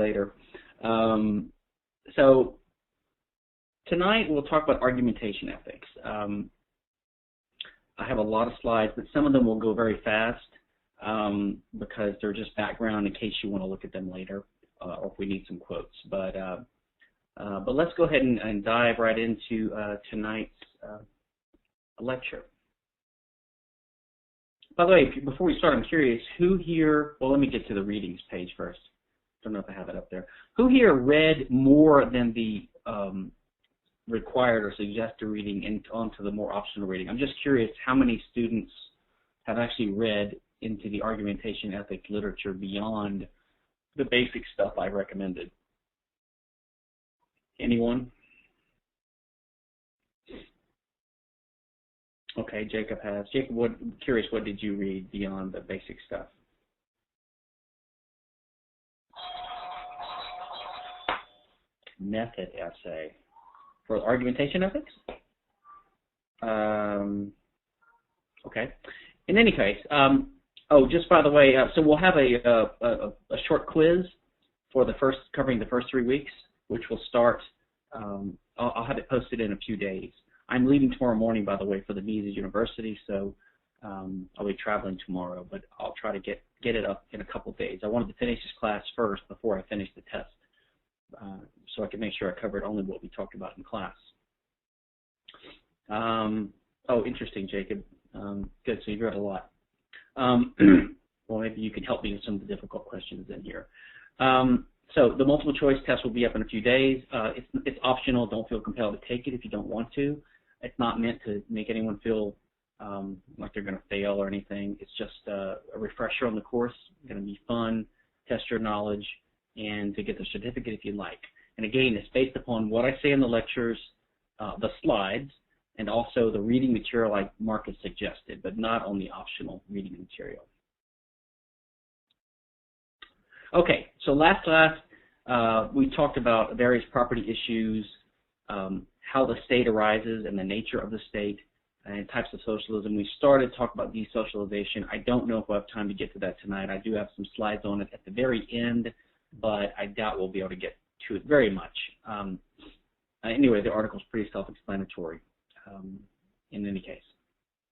later. So tonight we'll talk about argumentation ethics. I have a lot of slides, but some of them will go very fast because they're just background in case you want to look at them later or if we need some quotes. But let's go ahead and dive right into tonight's lecture. By the way, before we start, I'm curious, who here, well, let me get to the readings page first. Don't know if I have it up there. Who here read more than the required or suggested reading and onto the more optional reading? I'm just curious how many students have actually read into the argumentation ethics literature beyond the basic stuff I recommended. Anyone? Okay, Jacob has. Jacob, curious, what did you read beyond the basic stuff? Method essay. For argumentation ethics? Okay. In any case, oh, just by the way, so we'll have a short quiz for covering the first 3 weeks, which will start, I'll have it posted in a few days. I'm leaving tomorrow morning, by the way, for the Mises University, so I'll be traveling tomorrow, but I'll try to get it up in a couple days. I wanted to finish this class first before I finish the test, so I can make sure I covered only what we talked about in class. Oh, interesting, Jacob. Good, so you've read a lot. Well, maybe you can help me with some of the difficult questions in here. So the multiple choice test will be up in a few days. It's optional. Don't feel compelled to take it if you don't want to. It's not meant to make anyone feel like they're going to fail or anything. It's just a refresher on the course. It's going to be fun, test your knowledge, and to get the certificate if you like. And again, it's based upon what I say in the lectures, the slides, and also the reading material like Marcus suggested, but not on the optional reading material. Okay, so last class we talked about various property issues, how the state arises and the nature of the state, and types of socialism. We started talking about desocialization. I don't know if we'll have time to get to that tonight. I do have some slides on it at the very end, but I doubt we'll be able to get to it very much. Anyway, the article is pretty self-explanatory in any case.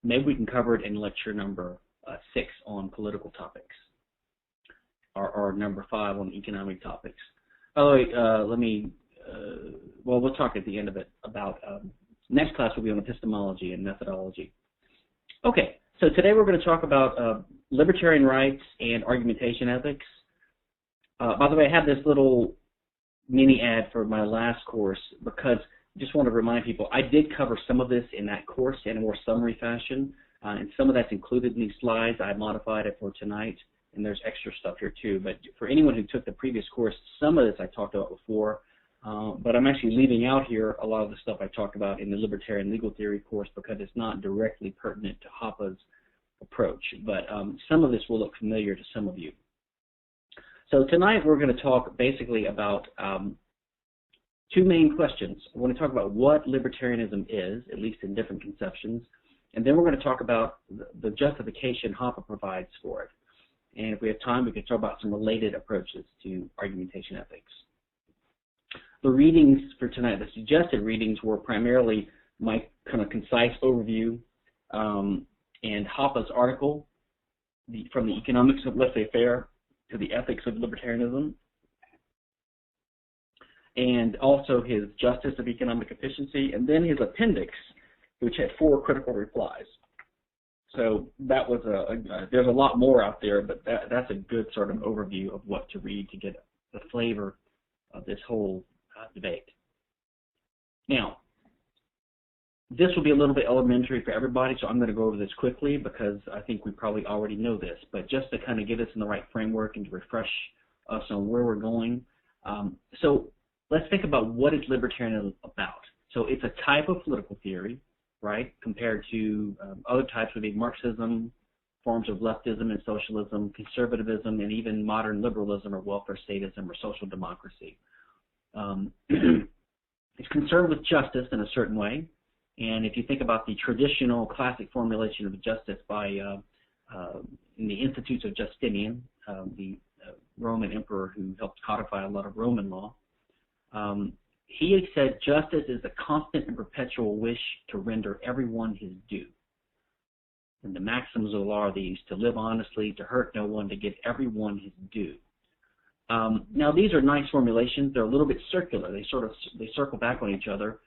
Maybe we can cover it in lecture number 6 on political topics, or number 5 on economic topics. Oh, let me, well, we'll talk at the end of it about, next class will be on epistemology and methodology. Okay, so today we're going to talk about libertarian rights and argumentation ethics. By the way, I have this little mini ad for my last course because I just want to remind people I did cover some of this in that course in a more summary fashion, and some of that's included in these slides. I modified it for tonight, and there's extra stuff here too. But for anyone who took the previous course, some of this I talked about before, but I'm actually leaving out here a lot of the stuff I talked about in the libertarian legal theory course because it's not directly pertinent to Hoppe's approach. But some of this will look familiar to some of you. So tonight we're going to talk basically about 2 main questions. We're going to talk about what libertarianism is, at least in different conceptions, and then we're going to talk about the justification Hoppe provides for it. And if we have time, we can talk about some related approaches to argumentation ethics. The readings for tonight, the suggested readings, were primarily my kind of concise overview and Hoppe's article, from the economics of laissez-faire to the ethics of libertarianism, and also his justice of economic efficiency, and then his appendix, which had 4 critical replies. So that was there's a lot more out there, but that's a good sort of overview of what to read to get the flavor of this whole debate. Now, this will be a little bit elementary for everybody, so I'm going to go over this quickly because I think we probably already know this, but just to kind of get us in the right framework and to refresh us on where we're going. So let's think about what is libertarianism about. So it's a type of political theory, right, compared to other types would be Marxism, forms of leftism and socialism, conservatism, and even modern liberalism or welfare statism or social democracy. It's concerned with justice in a certain way. And if you think about the traditional classic formulation of justice by in the Institutes of Justinian, the Roman emperor who helped codify a lot of Roman law. He had said, justice is the constant and perpetual wish to render everyone his due. And the maxims of the law are these: to live honestly, to hurt no one, to give everyone his due. Now, these are nice formulations. They're a little bit circular. They circle back on each other,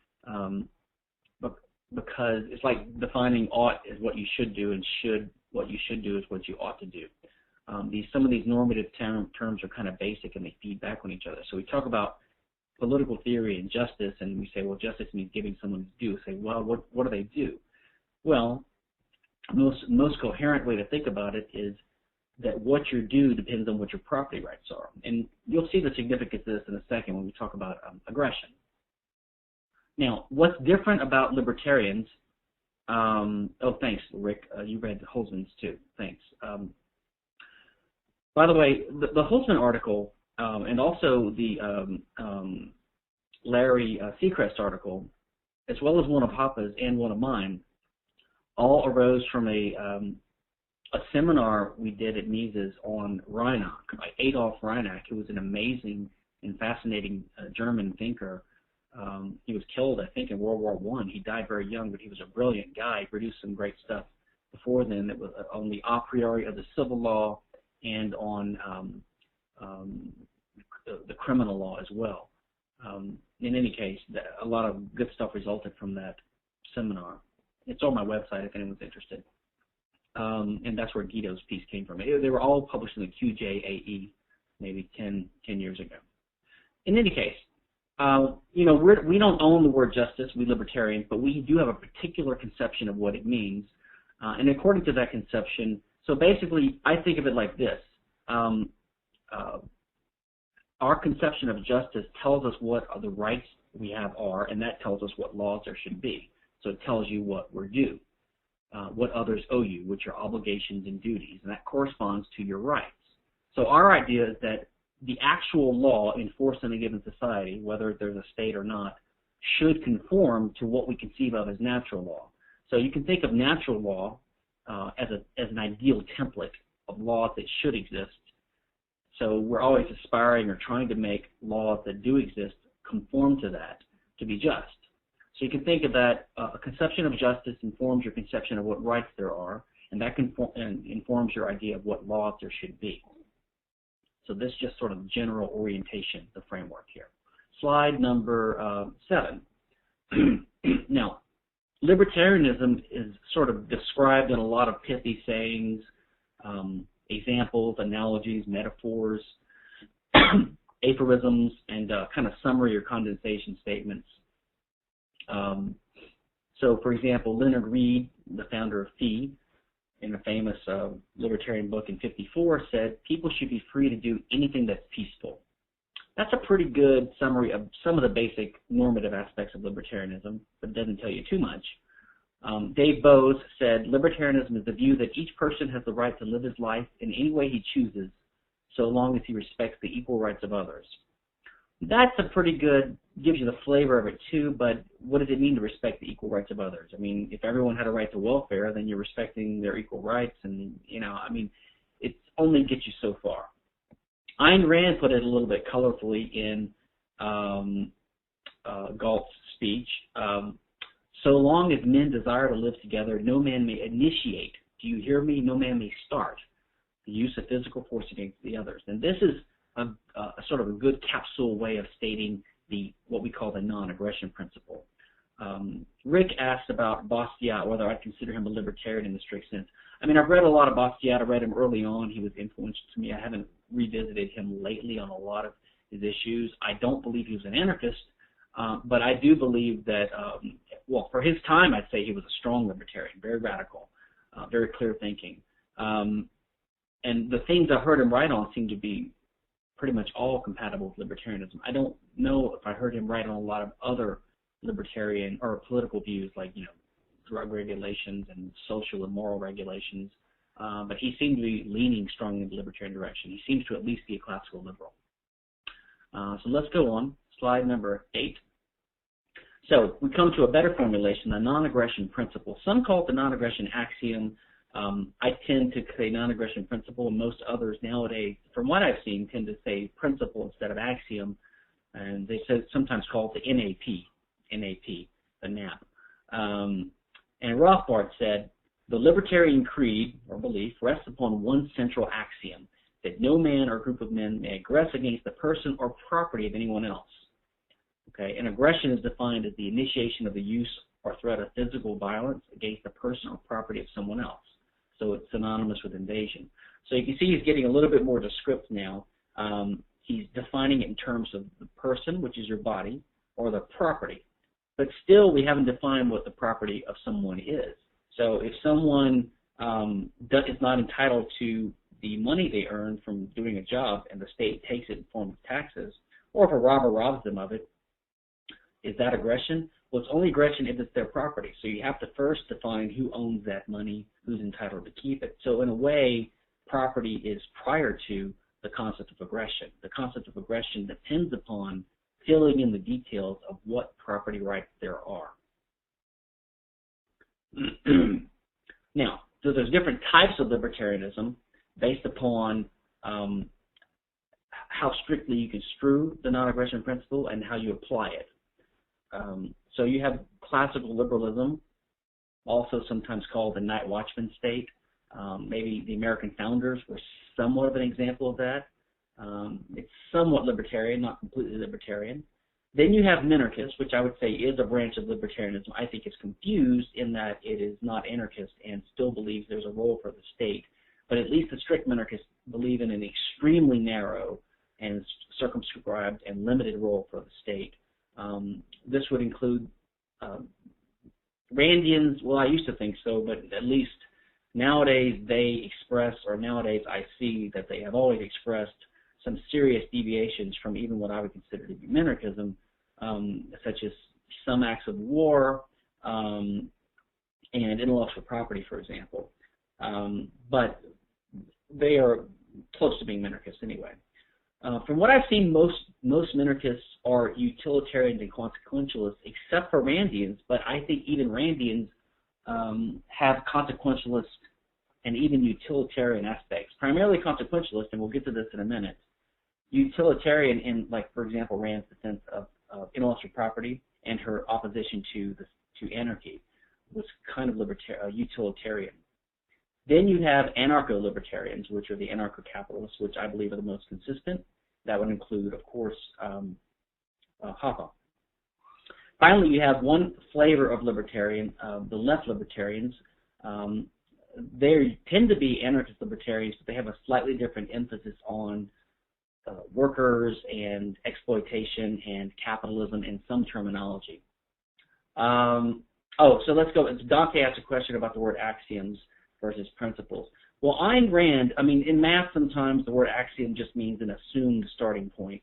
but because it's like defining ought is what you should do, and what you should do is what you ought to do. Some of these normative terms are kind of basic, and they feed back on each other. So we talk about political theory and justice, and we say, well, justice means giving someone his due. Say, well, what do they do? Well, most coherent way to think about it is that what you're due depends on what your property rights are. And you'll see the significance of this in a second when we talk about aggression. Now, what's different about libertarians, oh, thanks, Rick, you read Hülsmann's too, thanks. By the way, the Hülsmann article and also the Larry Seacrest article, as well as one of Hoppe's and one of mine, all arose from a seminar we did at Mises on Reinach by Adolf Reinach, who was an amazing and fascinating German thinker. He was killed, I think, in World War I. He died very young, but he was a brilliant guy. He produced some great stuff before then that was on the a priori of the civil law and on the criminal law as well. In any case, a lot of good stuff resulted from that seminar. It's on my website if anyone's interested. And that's where Guido's piece came from. They were all published in the QJAE maybe 10 years ago. In any case, we don't own the word justice, we libertarians, but we do have a particular conception of what it means. And according to that conception, so basically I think of it like this. Our conception of justice tells us what the rights we have are, and that tells us what laws there should be. So it tells you what we're due, what others owe you, which are obligations and duties, and that corresponds to your rights. So our idea is that the actual law enforced in a given society, whether there's a state or not, should conform to what we conceive of as natural law. So you can think of natural law as an ideal template of laws that should exist. So we're always aspiring or trying to make laws that do exist conform to that to be just. So you can think of that, a conception of justice informs your conception of what rights there are, and that informs your idea of what laws there should be. So this is just sort of general orientation, the framework here. Slide number 7. Now, libertarianism is sort of described in a lot of pithy sayings, examples, analogies, metaphors, aphorisms, and kind of summary or condensation statements. So, for example, Leonard Read, the founder of Fee, in a famous libertarian book in '54, said, people should be free to do anything that's peaceful. That's a pretty good summary of some of the basic normative aspects of libertarianism, but it doesn't tell you too much. Dave Bowes said, libertarianism is the view that each person has the right to live his life in any way he chooses, so long as he respects the equal rights of others. That's a pretty good, gives you the flavor of it too, but what does it mean to respect the equal rights of others? I mean, if everyone had a right to welfare, then you're respecting their equal rights, and, it only gets you so far. Ayn Rand put it a little bit colorfully in Galt's speech. So long as men desire to live together, no man may initiate. Do you hear me? No man may start the use of physical force against the others. And this is a sort of a good capsule way of stating what we call the non-aggression principle. Rick asked about Bastiat, whether I consider him a libertarian in the strict sense. I mean, I've read a lot of Bastiat. I read him early on. He was influential to me. I haven't revisited him lately on a lot of his issues. I don't believe he was an anarchist, but I do believe that, well, for his time, I'd say he was a strong libertarian, very radical, very clear thinking. And the things I heard him write on seem to be pretty much all compatible with libertarianism. I don't know if I heard him write on a lot of other libertarian or political views like, drug regulations and social and moral regulations, but he seemed to be leaning strongly in the libertarian direction. He seems to at least be a classical liberal. So let's go on. Slide number 8. So we come to a better formulation, the non-aggression principle. Some call it the non-aggression axiom. I tend to say non-aggression principle, and most others nowadays, from what I've seen, tend to say principle instead of axiom, and they sometimes call it the NAP, the NAP. And Rothbard said, the libertarian creed, or belief, rests upon one central axiom, that no man or group of men may aggress against the person or property of anyone else. Okay, and aggression is defined as the initiation of the use or threat of physical violence against the person or property of someone else. So it's synonymous with invasion. So you can see he's getting a little bit more descriptive now. He's defining it in terms of the person, which is your body, or the property. But still, we haven't defined what the property of someone is. So if someone is not entitled to the money they earn from doing a job and the state takes it in form of taxes, or if a robber robs them of it, is that aggression? Well, it's only aggression if it's their property. So you have to first define who owns that money, who's entitled to keep it. So in a way, property is prior to the concept of aggression. The concept of aggression depends upon filling in the details of what property rights there are. Now, so there's different types of libertarianism based upon how strictly you construe the non-aggression principle and how you apply it. So you have classical liberalism, also sometimes called the night watchman state. Maybe the American founders were somewhat of an example of that. It's somewhat libertarian, not completely libertarian. Then you have minarchist, which I would say is a branch of libertarianism. I think it's confused in that it is not anarchist and still believes there's a role for the state. But at least the strict minarchists believe in an extremely narrow and circumscribed and limited role for the state. This would include Randians. Well, I used to think so, but at least nowadays they express, or nowadays I see that they have always expressed some serious deviations from even what I would consider to be minarchism, such as some acts of war and intellectual property, for example. But they are close to being minarchists anyway. From what I've seen, most minarchists are utilitarians and consequentialists, except for Randians, but I think even Randians have consequentialist and even utilitarian aspects, primarily consequentialist, and we'll get to this in a minute. Utilitarian in, like, for example, Rand's defense of intellectual property and her opposition to anarchy was kind of utilitarian. Then you have anarcho-libertarians, which are the anarcho-capitalists, which I believe are the most consistent. That would include, of course, Hoppe. Finally, you have one flavor of libertarian, the left libertarians. They tend to be anarchist libertarians, but they have a slightly different emphasis on workers and exploitation and capitalism in some terminology. So let's go. Dante asked a question about the word axioms versus principles. Well, Ayn Rand, I mean, in math sometimes the word axiom just means an assumed starting point.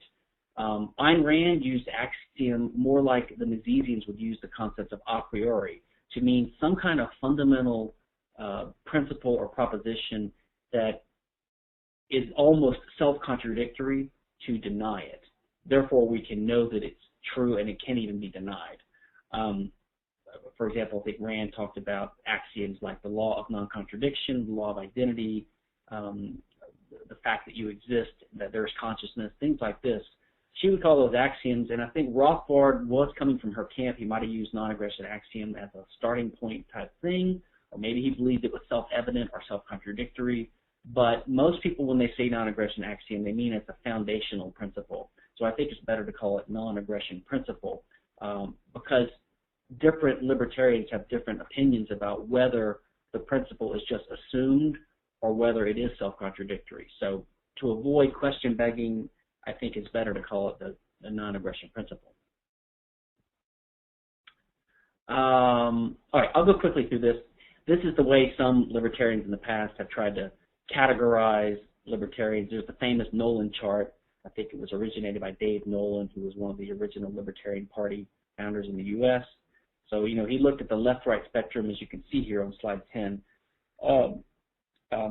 Ayn Rand used axiom more like the Misesians would use the concept of a priori, to mean some kind of fundamental principle or proposition that is almost self-contradictory to deny it. Therefore, we can know that it's true and it can't even be denied. For example, I think Rand talked about axioms like the law of non-contradiction, the law of identity, the fact that you exist, that there's consciousness, things like this. She would call those axioms, and I think Rothbard was coming from her camp. He might have used non-aggression axiom as a starting point type thing, or maybe he believed it was self-evident or self-contradictory. But most people, when they say non-aggression axiom, they mean it's a foundational principle. So I think it's better to call it non-aggression principle because different libertarians have different opinions about whether the principle is just assumed or whether it is self-contradictory. So to avoid question begging, I think it's better to call it the non-aggression principle. All right, I'll go quickly through this. This is the way some libertarians in the past have tried to categorize libertarians. There's the famous Nolan chart. I think it was originated by Dave Nolan, who was one of the original Libertarian Party founders in the U.S. So, you know, he looked at the left-right spectrum, as you can see here on slide 10.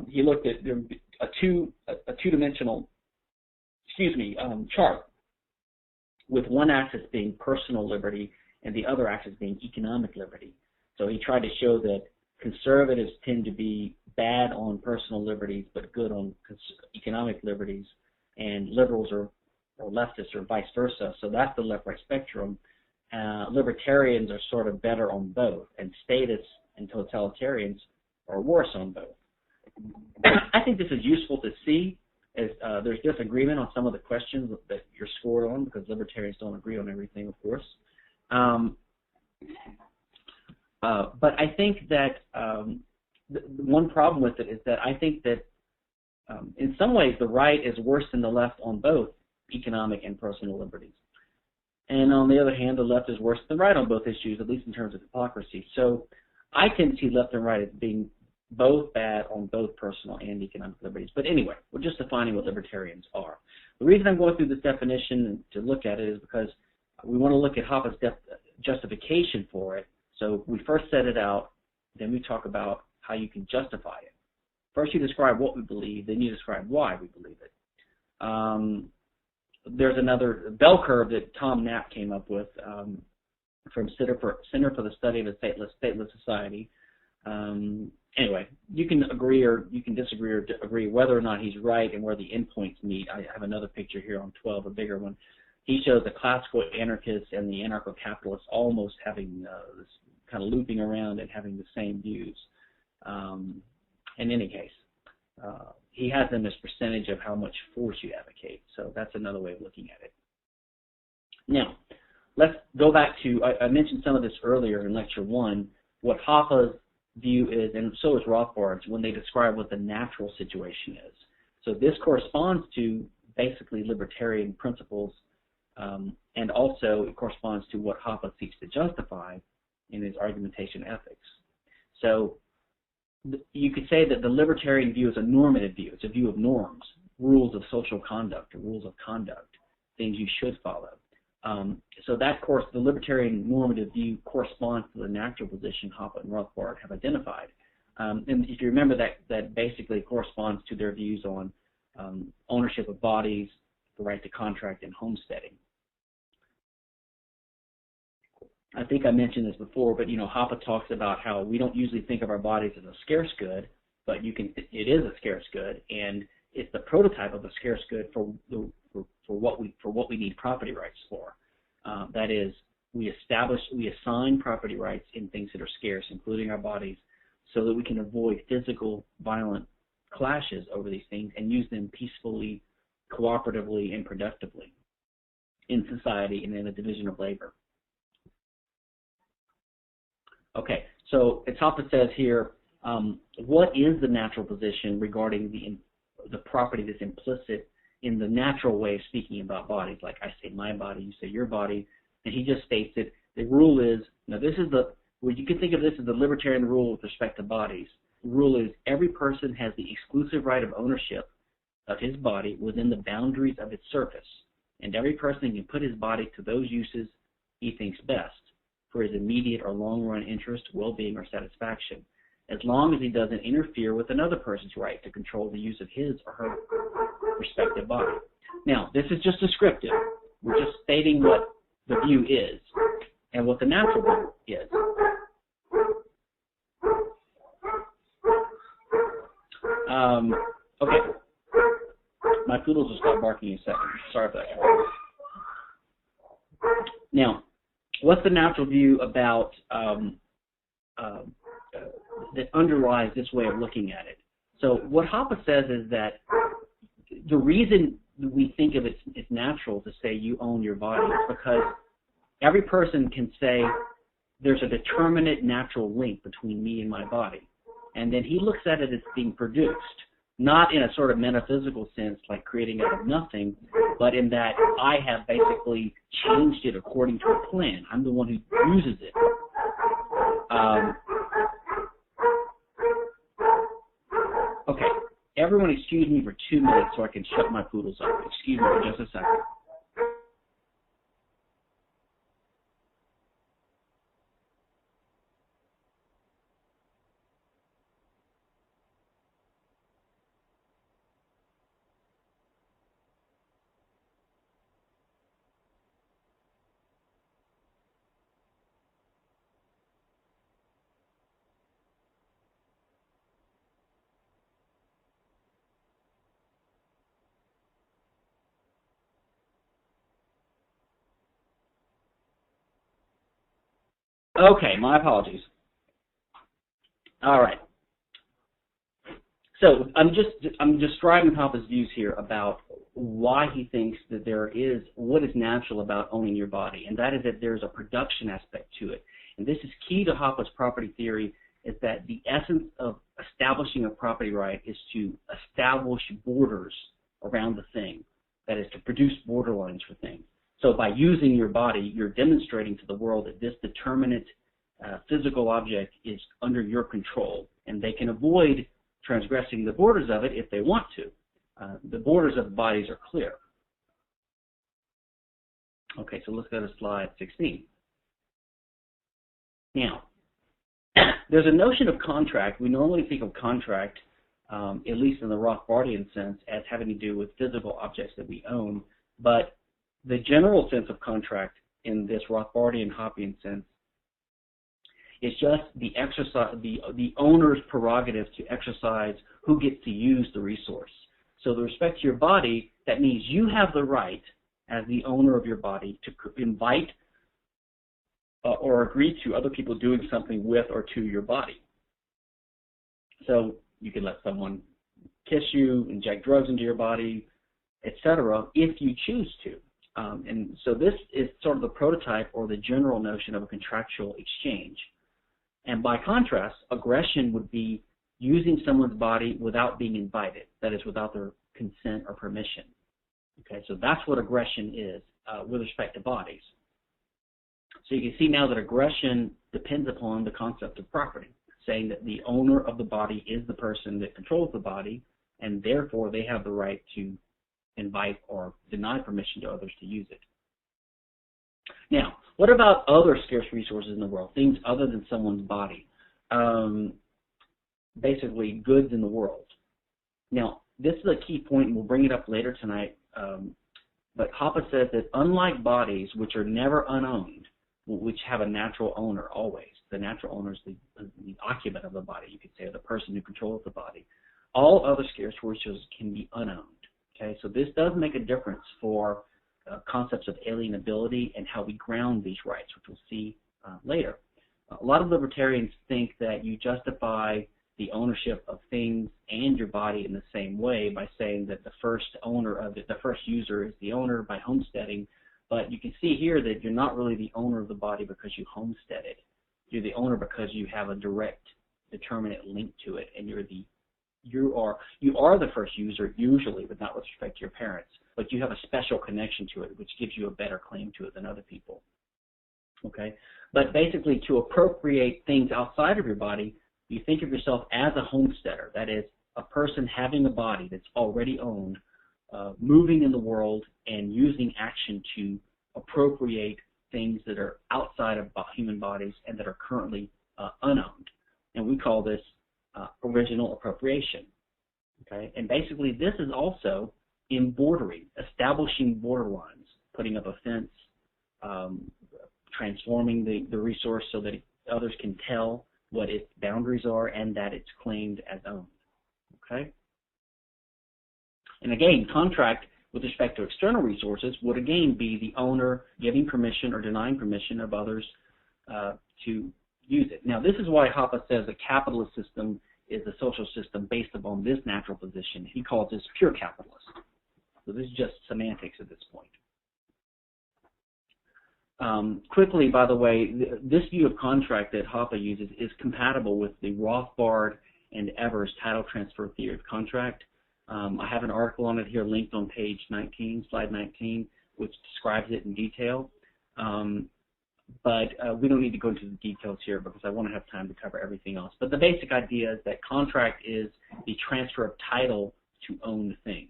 He looked at a two-dimensional, chart with one axis being personal liberty and the other axis being economic liberty. So he tried to show that conservatives tend to be bad on personal liberties but good on economic liberties, and liberals or leftists or vice versa. So that's the left-right spectrum. Libertarians are sort of better on both, and statists and totalitarians are worse on both. I think this is useful to see as there's disagreement on some of the questions that you're scored on, because libertarians don't agree on everything, of course. But I think that the one problem with it is that I think that in some ways the right is worse than the left on both economic and personal liberties. And on the other hand, the left is worse than the right on both issues, at least in terms of hypocrisy. So I tend to see left and right as being both bad on both personal and economic liberties. But anyway, we're just defining what libertarians are. The reason I'm going through this definition to look at it is because we want to look at Hoppe's justification for it. So we first set it out, then we talk about how you can justify it. First you describe what we believe, then you describe why we believe it. There's another bell curve that Tom Knapp came up with from Center for the Study of a Stateless Society. Anyway, you can agree or you can disagree or agree whether or not he's right and where the endpoints meet. I have another picture here on 12, a bigger one. He shows the classical anarchists and the anarcho-capitalists almost having this kind of looping around and having the same views. In any case, he has them as percentage of how much force you advocate. So that's another way of looking at it. Now, let's go back to, I mentioned some of this earlier in Lecture 1, what Hoppe's view is, and so is Rothbard's, when they describe what the natural situation is. So this corresponds to basically libertarian principles, and also it corresponds to what Hoppe seeks to justify in his Argumentation-ethics. So you could say that the libertarian view is a normative view. It's a view of norms, rules of social conduct, or rules of conduct, things you should follow. So that course, the libertarian normative view corresponds to the natural position Hoppe and Rothbard have identified. And if you remember, that basically corresponds to their views on ownership of bodies, the right to contract, and homesteading. I think I mentioned this before, but Hoppe talks about how we don't usually think of our bodies as a scarce good, but it is a scarce good, and it's the prototype of a scarce good for what we need property rights for. That is, we assign property rights in things that are scarce, including our bodies, so that we can avoid physical, violent clashes over these things and use them peacefully, cooperatively, and productively in society and in a division of labor. Okay, so as Hoppe says here, what is the natural position regarding the property that's implicit in the natural way of speaking about bodies? Like I say my body, you say your body, and he just states that the rule is, now this is you can think of this as the libertarian rule with respect to bodies. The rule is every person has the exclusive right of ownership of his body within the boundaries of its surface, and every person can put his body to those uses he thinks best for his immediate or long-run interest, well-being, or satisfaction, as long as he doesn't interfere with another person's right to control the use of his or her respective body. Now, this is just descriptive. We're just stating what the view is and what the natural view is. Okay. My poodles will stop barking in a second. Sorry for that. Now, what's the natural view about that underlies this way of looking at it? So what Hoppe says is that the reason we think of it as natural to say you own your body is because every person can say there's a determinate natural link between me and my body. And then he looks at it as being produced, not in a sort of metaphysical sense like creating out of nothing, but in that I have basically changed it according to a plan. I'm the one who uses it. Okay, everyone excuse me for 2 minutes so I can shut my poodles up. Excuse me for just a second. Okay, my apologies. All right. So I'm describing Hoppe's views here about why he thinks that there is what is natural about owning your body, and that is that there's a production aspect to it. And this is key to Hoppe's property theory, is that the essence of establishing a property right is to establish borders around the thing, that is to produce borderlines for things. So by using your body, you're demonstrating to the world that this determinate physical object is under your control, and they can avoid transgressing the borders of it if they want to. The borders of the bodies are clear. Okay, so let's go to slide 16. Now, there's a notion of contract. We normally think of contract, at least in the Rothbardian sense, as having to do with physical objects that we own, but the general sense of contract in this Rothbardian Hoppian sense is just the exercise, the owner's prerogative to exercise who gets to use the resource. So with respect to your body, that means you have the right, as the owner of your body, to invite or agree to other people doing something with or to your body. So you can let someone kiss you, inject drugs into your body, etc., if you choose to. And so this is sort of the prototype or the general notion of a contractual exchange. And by contrast, aggression would be using someone's body without being invited, that is, without their consent or permission. Okay, so that's what aggression is with respect to bodies. So you can see now that aggression depends upon the concept of property, saying that the owner of the body is the person that controls the body, and therefore they have the right to invite or deny permission to others to use it. Now, what about other scarce resources in the world, things other than someone's body? Basically, goods in the world. Now, this is a key point, and we'll bring it up later tonight, but Hoppe says that unlike bodies, which are never unowned, which have a natural owner always, the natural owner is the occupant of the body, you could say, or the person who controls the body, all other scarce resources can be unowned. Okay, so this does make a difference for concepts of alienability and how we ground these rights, which we'll see later. A lot of libertarians think that you justify the ownership of things and your body in the same way by saying that the first owner of it, the first user is the owner by homesteading, but you can see here that you're not really the owner of the body because you homesteaded. You're the owner because you have a direct determinate link to it, and you are the first user usually, but not with respect to your parents, but you have a special connection to it, which gives you a better claim to it than other people. Okay, but basically to appropriate things outside of your body, you think of yourself as a homesteader, that is, a person having a body that's already owned, moving in the world and using action to appropriate things that are outside of human bodies and that are currently unowned. And we call this original appropriation. Okay, and basically this is also in bordering, establishing border lines, putting up a fence, transforming the resource so that others can tell what its boundaries are and that it's claimed as owned. Okay? And again, contract with respect to external resources would again be the owner giving permission or denying permission of others to use it. Now, this is why Hoppe says a capitalist system is a social system based upon this natural position. He calls this pure capitalist. So this is just semantics at this point. Quickly, by the way, this view of contract that Hoppe uses is compatible with the Rothbard and Evers title transfer theory of contract. I have an article on it here linked on page 19, slide 19, which describes it in detail. But we don't need to go into the details here because I want to have time to cover everything else. But the basic idea is that contract is the transfer of title to own things.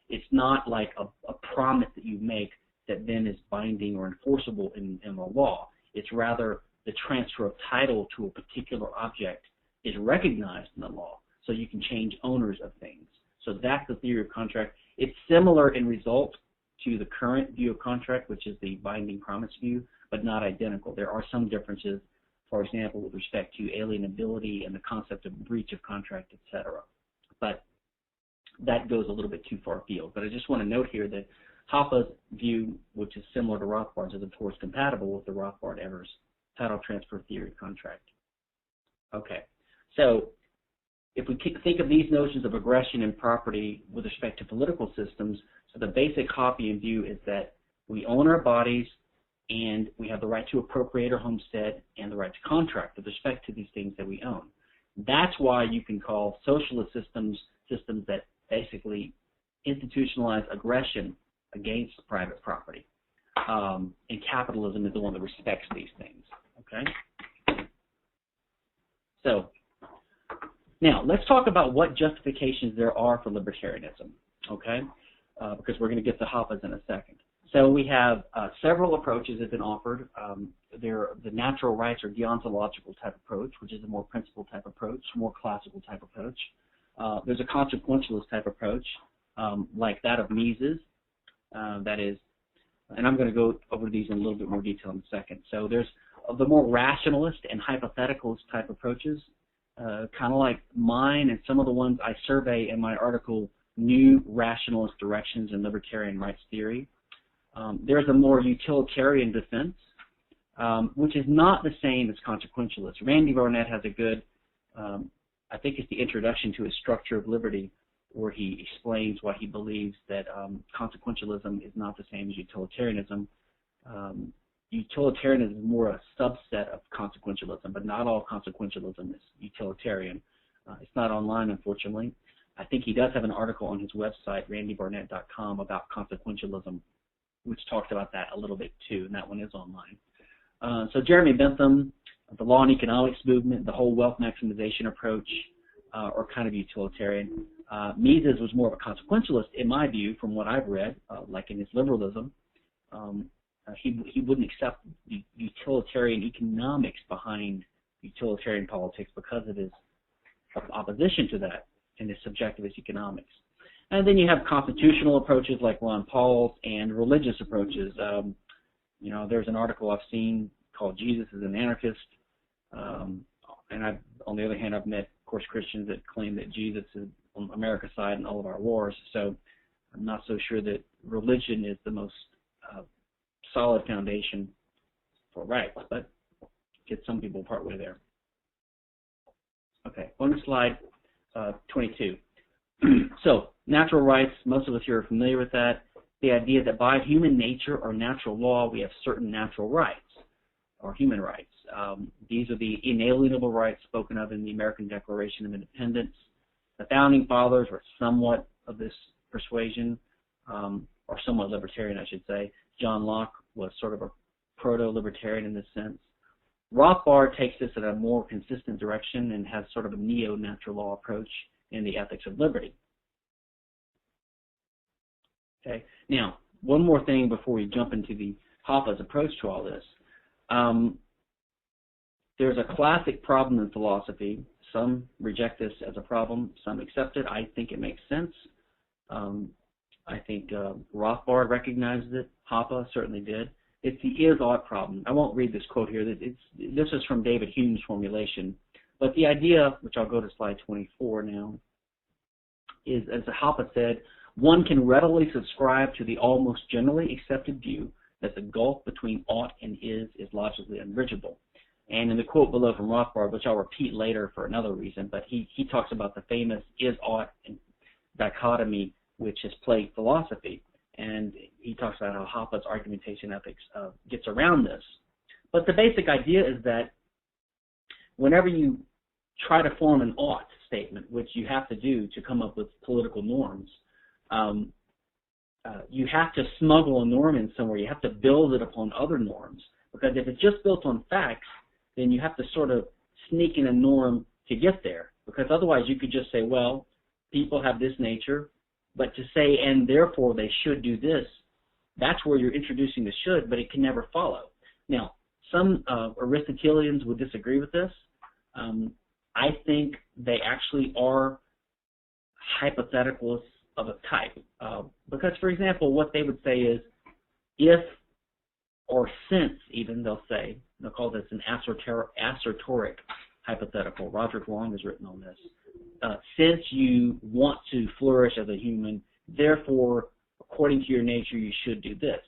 It's not like a promise that you make that then is binding or enforceable in the law. It's rather the transfer of title to a particular object is recognized in the law, so you can change owners of things. So that's the theory of contract. It's similar in result to the current view of contract, which is the binding promise view, but not identical. There are some differences, for example, with respect to alienability and the concept of breach of contract, etc. But that goes a little bit too far afield. But I just want to note here that Hoppe's view, which is similar to Rothbard's, is of course compatible with the Rothbard-Evers title transfer theory contract. Okay, so if we think of these notions of aggression and property with respect to political systems, so the basic Hoppian view is that we own our bodies and we have the right to appropriate or homestead and the right to contract with respect to these things that we own. That's why you can call socialist systems that basically institutionalize aggression against private property. And capitalism is the one that respects these things. Okay? So, now let's talk about what justifications there are for libertarianism. Okay? Because we're going to get to Hoppe's in a second. So we have several approaches that have been offered. The natural rights or deontological type approach, which is a more principled type approach, more classical type approach. There's a consequentialist type approach, like that of Mises. That is, and I'm going to go over these in a little bit more detail in a second. So there's the more rationalist and hypotheticalist type approaches, kind of like mine and some of the ones I survey in my article, New Rationalist Directions in Libertarian Rights Theory. There's a more utilitarian defense, which is not the same as consequentialist. Randy Barnett has a good, I think it's the introduction to his Structure of Liberty, where he explains why he believes that consequentialism is not the same as utilitarianism. Utilitarianism is more a subset of consequentialism, but not all consequentialism is utilitarian. It's not online, unfortunately. I think he does have an article on his website, randybarnett.com, about consequentialism, which talks about that a little bit too, and that one is online. So Jeremy Bentham, the law and economics movement, the whole wealth maximization approach, are kind of utilitarian. Mises was more of a consequentialist, in my view, from what I've read, like in his liberalism. He wouldn't accept the utilitarian economics behind utilitarian politics because of his opposition to that and his subjectivist economics. And then you have constitutional approaches like Ron Paul's and religious approaches. There's an article I've seen called Jesus is an Anarchist. And on the other hand, I've met, of course, Christians that claim that Jesus is on America's side in all of our wars. So I'm not so sure that religion is the most solid foundation for rights, but get some people partway there. Okay, on to slide 22. So, natural rights, most of us here are familiar with that. The idea that by human nature or natural law, we have certain natural rights, or human rights. These are the inalienable rights spoken of in the American Declaration of Independence. The Founding Fathers were somewhat of this persuasion, or somewhat libertarian, I should say. John Locke was sort of a proto-libertarian in this sense. Rothbard takes this in a more consistent direction and has sort of a neo-natural law approach in the Ethics of Liberty. Okay. Now, one more thing before we jump into the Hoppe's approach to all this. There's a classic problem in philosophy. Some reject this as a problem. Some accept it. I think it makes sense. I think Rothbard recognizes it. Hoppe certainly did. It's the is-ought problem. I won't read this quote here. This is from David Hume's formulation. But the idea, which I'll go to slide 24 now, is, as Hoppe said, one can readily subscribe to the almost generally accepted view that the gulf between ought and is logically unbridgeable. And in the quote below from Rothbard, which I'll repeat later for another reason, but he talks about the famous is-ought dichotomy which has plagued philosophy. And he talks about how Hoppe's argumentation-ethics gets around this. But the basic idea is that whenever you try to form an ought statement, which you have to do to come up with political norms, you have to smuggle a norm in somewhere. You have to build it upon other norms. Because if it's just built on facts, then you have to sort of sneak in a norm to get there. Because otherwise you could just say, well, people have this nature, but to say, and therefore they should do this, that's where you're introducing the should, but it can never follow. Now, some Aristotelians would disagree with this. I think they actually are hypotheticalists of a type. Because, for example, what they would say is, if, or since even, they'll call this an assertoric hypothetical. Roderick Long has written on this. Since you want to flourish as a human, therefore, according to your nature, you should do this.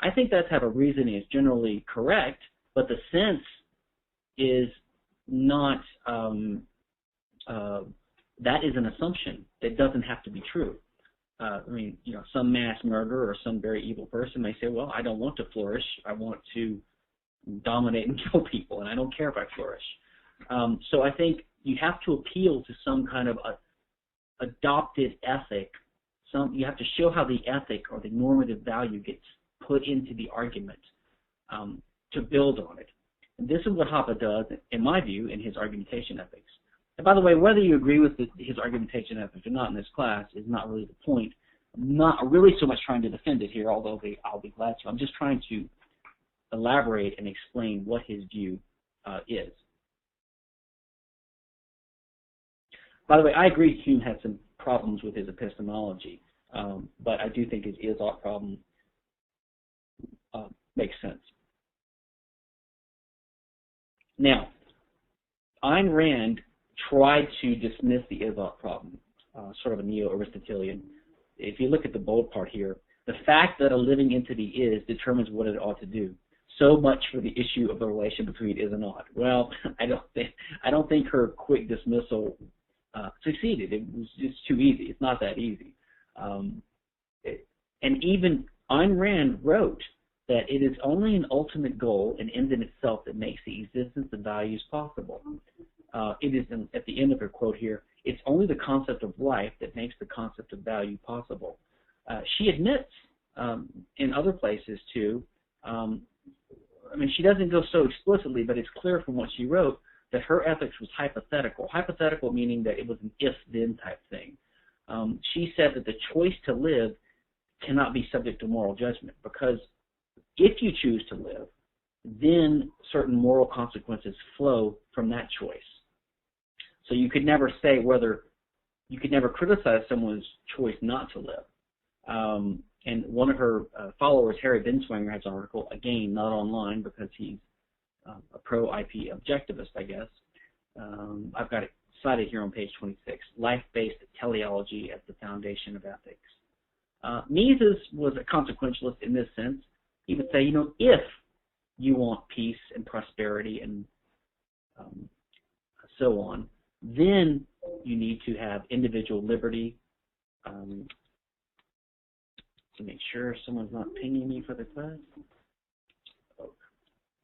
I think that type of reasoning is generally correct, but the sense is not, that is an assumption that doesn't have to be true. I mean, some mass murderer or some very evil person may say, well, I don't want to flourish. I want to dominate and kill people, and I don't care if I flourish. So I think you have to appeal to some kind of adopted ethic. You have to show how the ethic or the normative value gets put into the argument to build on it. And this is what Hoppe does, in my view, in his argumentation ethics. And by the way, whether you agree with his argumentation ethics or not in this class is not really the point. I'm not really so much trying to defend it here, although I'll be glad to. I'm just trying to elaborate and explain what his view is. By the way, I agree Hume had some problems with his epistemology, but I do think his is-ought problem makes sense. Now, Ayn Rand tried to dismiss the is-ought problem, sort of a neo-Aristotelian. If you look at the bold part here, the fact that a living entity is determines what it ought to do. So much for the issue of the relation between is and ought. Well, I don't think her quick dismissal succeeded. It was just too easy. It's not that easy. And even Ayn Rand wrote that it is only an ultimate goal, an end in itself, that makes the existence of values possible. It is, at the end of her quote here, it's only the concept of life that makes the concept of value possible. She admits in other places too, I mean, she doesn't go so explicitly, but it's clear from what she wrote that her ethics was hypothetical. Hypothetical meaning that it was an if-then type thing. She said that the choice to live cannot be subject to moral judgment, because if you choose to live, then certain moral consequences flow from that choice. So you could never say you could never criticize someone's choice not to live. And one of her followers, Harry Binswanger, has an article, again, not online because he's a pro-IP objectivist, I guess. I've got it cited here on page 26, Life-Based Teleology as the Foundation of Ethics. Mises was a consequentialist in this sense. He would say, if you want peace and prosperity and so on, then you need to have individual liberty. To make sure someone's not pinging me for the class.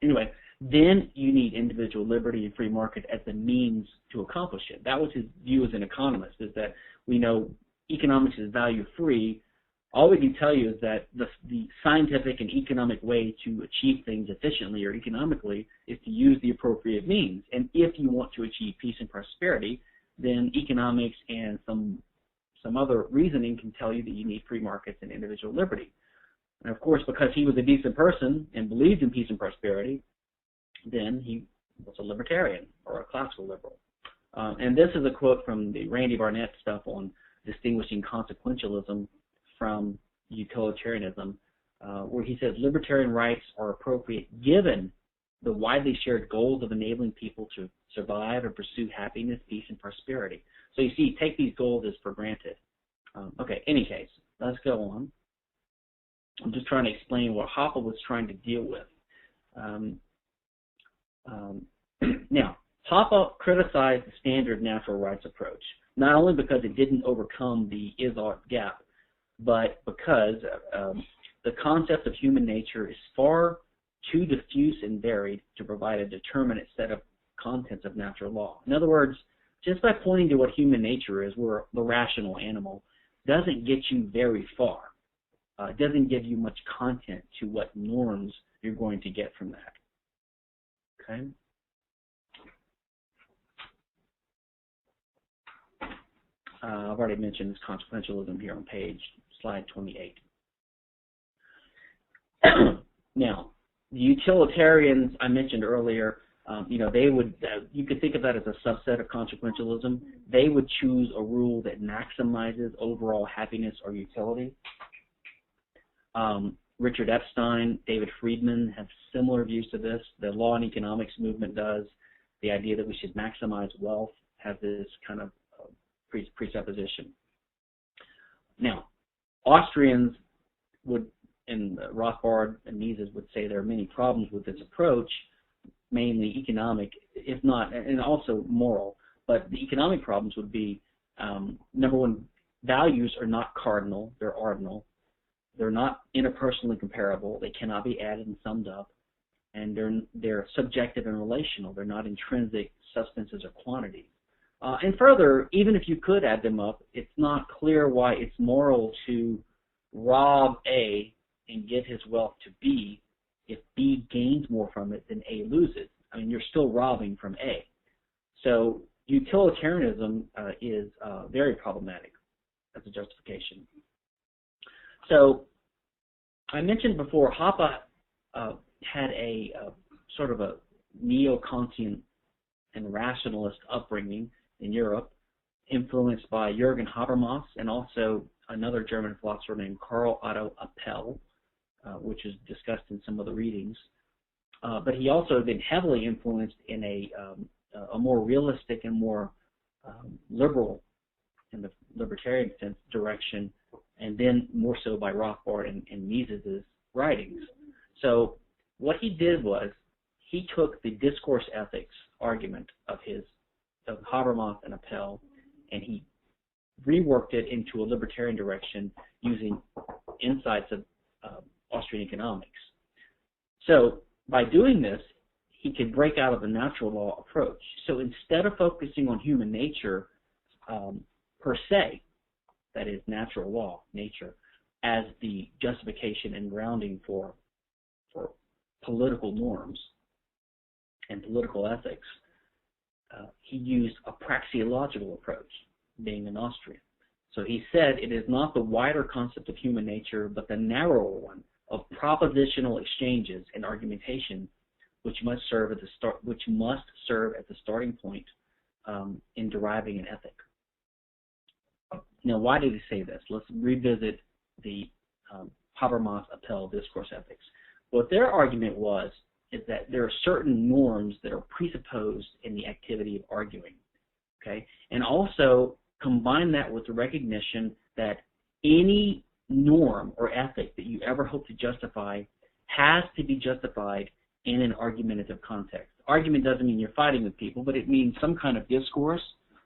Anyway, then you need individual liberty and free market as the means to accomplish it. That was his view as an economist, is that we know economics is value-free. All we can tell you is that the scientific and economic way to achieve things efficiently or economically is to use the appropriate means. And if you want to achieve peace and prosperity, then economics and some other reasoning can tell you that you need free markets and individual liberty. And of course, because he was a decent person and believed in peace and prosperity, then he was a libertarian or a classical liberal. And this is a quote from the Randy Barnett stuff on distinguishing consequentialism from utilitarianism, where he says libertarian rights are appropriate given the widely shared goals of enabling people to survive and pursue happiness, peace, and prosperity. So you see, take these goals as for granted. Okay, any case, let's go on. I'm just trying to explain what Hoppe was trying to deal with. Now, Hoppe criticized the standard natural rights approach, not only because it didn't overcome the is-ought gap, but because the concept of human nature is far too diffuse and varied to provide a determinate set of contents of natural law. In other words, just by pointing to what human nature is, we're the rational animal, doesn't get you very far. It doesn't give you much content to what norms you're going to get from that. Okay? I've already mentioned this consequentialism here on slide 28. Now, the utilitarians I mentioned earlier, they would, you could think of that as a subset of consequentialism. They would choose a rule that maximizes overall happiness or utility. Richard Epstein, David Friedman have similar views to this. The law and economics movement does. The idea that we should maximize wealth has this kind of presupposition. Now, Austrians would, and Rothbard and Mises would say there are many problems with this approach. mainly economic, if not, and also moral. But the economic problems would be, number one, values are not cardinal, they're ordinal. They're not interpersonally comparable. They cannot be added and summed up. And they're subjective and relational. They're not intrinsic substances or quantities. And further, even if you could add them up, it's not clear why it's moral to rob A and give his wealth to B if B gains more from it than A loses. I mean, you're still robbing from A. So utilitarianism is very problematic as a justification. So I mentioned before, Hoppe had a sort of a neo-Kantian and rationalist upbringing in Europe, influenced by Jürgen Habermas and also another German philosopher named Karl Otto Appel, which is discussed in some of the readings. But he also had been heavily influenced in a more realistic and more liberal, in the libertarian sense, direction, and then more so by Rothbard and Mises's writings. So what he did was he took the discourse ethics argument of Habermas and Appel, and he reworked it into a libertarian direction using insights of Austrian-economics. So by doing this, he could break out of the natural law approach. So instead of focusing on human nature per se, that is natural law, nature, as the justification and grounding for political norms and political ethics, he used a praxeological approach, being an Austrian. So he said it is not the wider concept of human nature, but the narrower one of propositional exchanges and argumentation, which must serve as the starting point in deriving an ethic. Now, why did he say this? Let's revisit the Habermas-Appel discourse ethics. What their argument is that there are certain norms that are presupposed in the activity of arguing, okay? And also combine that with the recognition that any norm or ethic that you ever hope to justify has to be justified in an argumentative context. Argument doesn't mean you're fighting with people, but it means some kind of discourse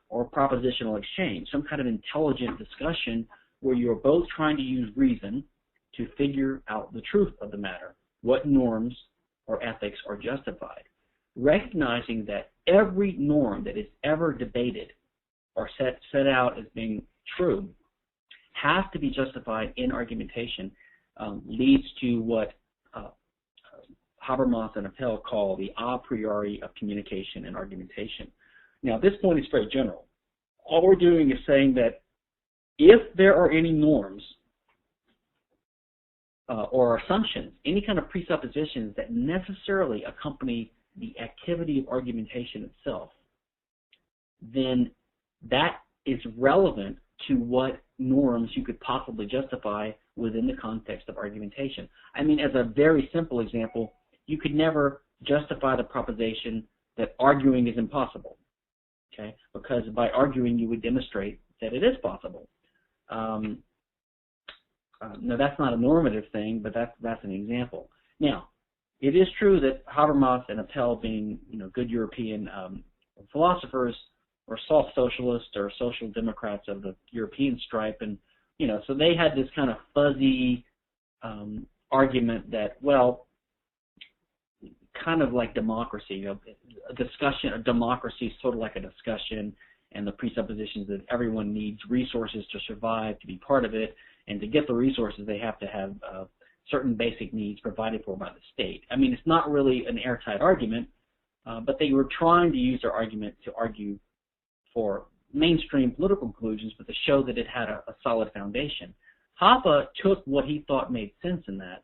or propositional exchange, some kind of intelligent discussion where you're both trying to use reason to figure out the truth of the matter, what norms or ethics are justified, recognizing that every norm that is ever debated or set out as being true has to be justified in argumentation, leads to what Habermas and Appel call the a priori of communication and argumentation. Now, this point is very general. All we're doing is saying that if there are any norms or assumptions, any kind of presuppositions that necessarily accompany the activity of argumentation itself, then that is relevant to what norms you could possibly justify within the context of argumentation. I mean, as a very simple example, you could never justify the proposition that arguing is impossible, okay? Because by arguing, you would demonstrate that it is possible. Now, that's not a normative thing, but that's an example. Now, it is true that Habermas and Appel, being good European philosophers, or soft socialists or social democrats of the European stripe, and so they had this kind of fuzzy argument that, well, kind of like democracy, a democracy is sort of like a discussion, and the presuppositions that everyone needs resources to survive, to be part of it, and to get the resources, they have to have certain basic needs provided for by the state. I mean, it's not really an airtight argument, but they were trying to use their argument to argue for mainstream political conclusions, but to show that it had a solid foundation. Hoppe took what he thought made sense in that,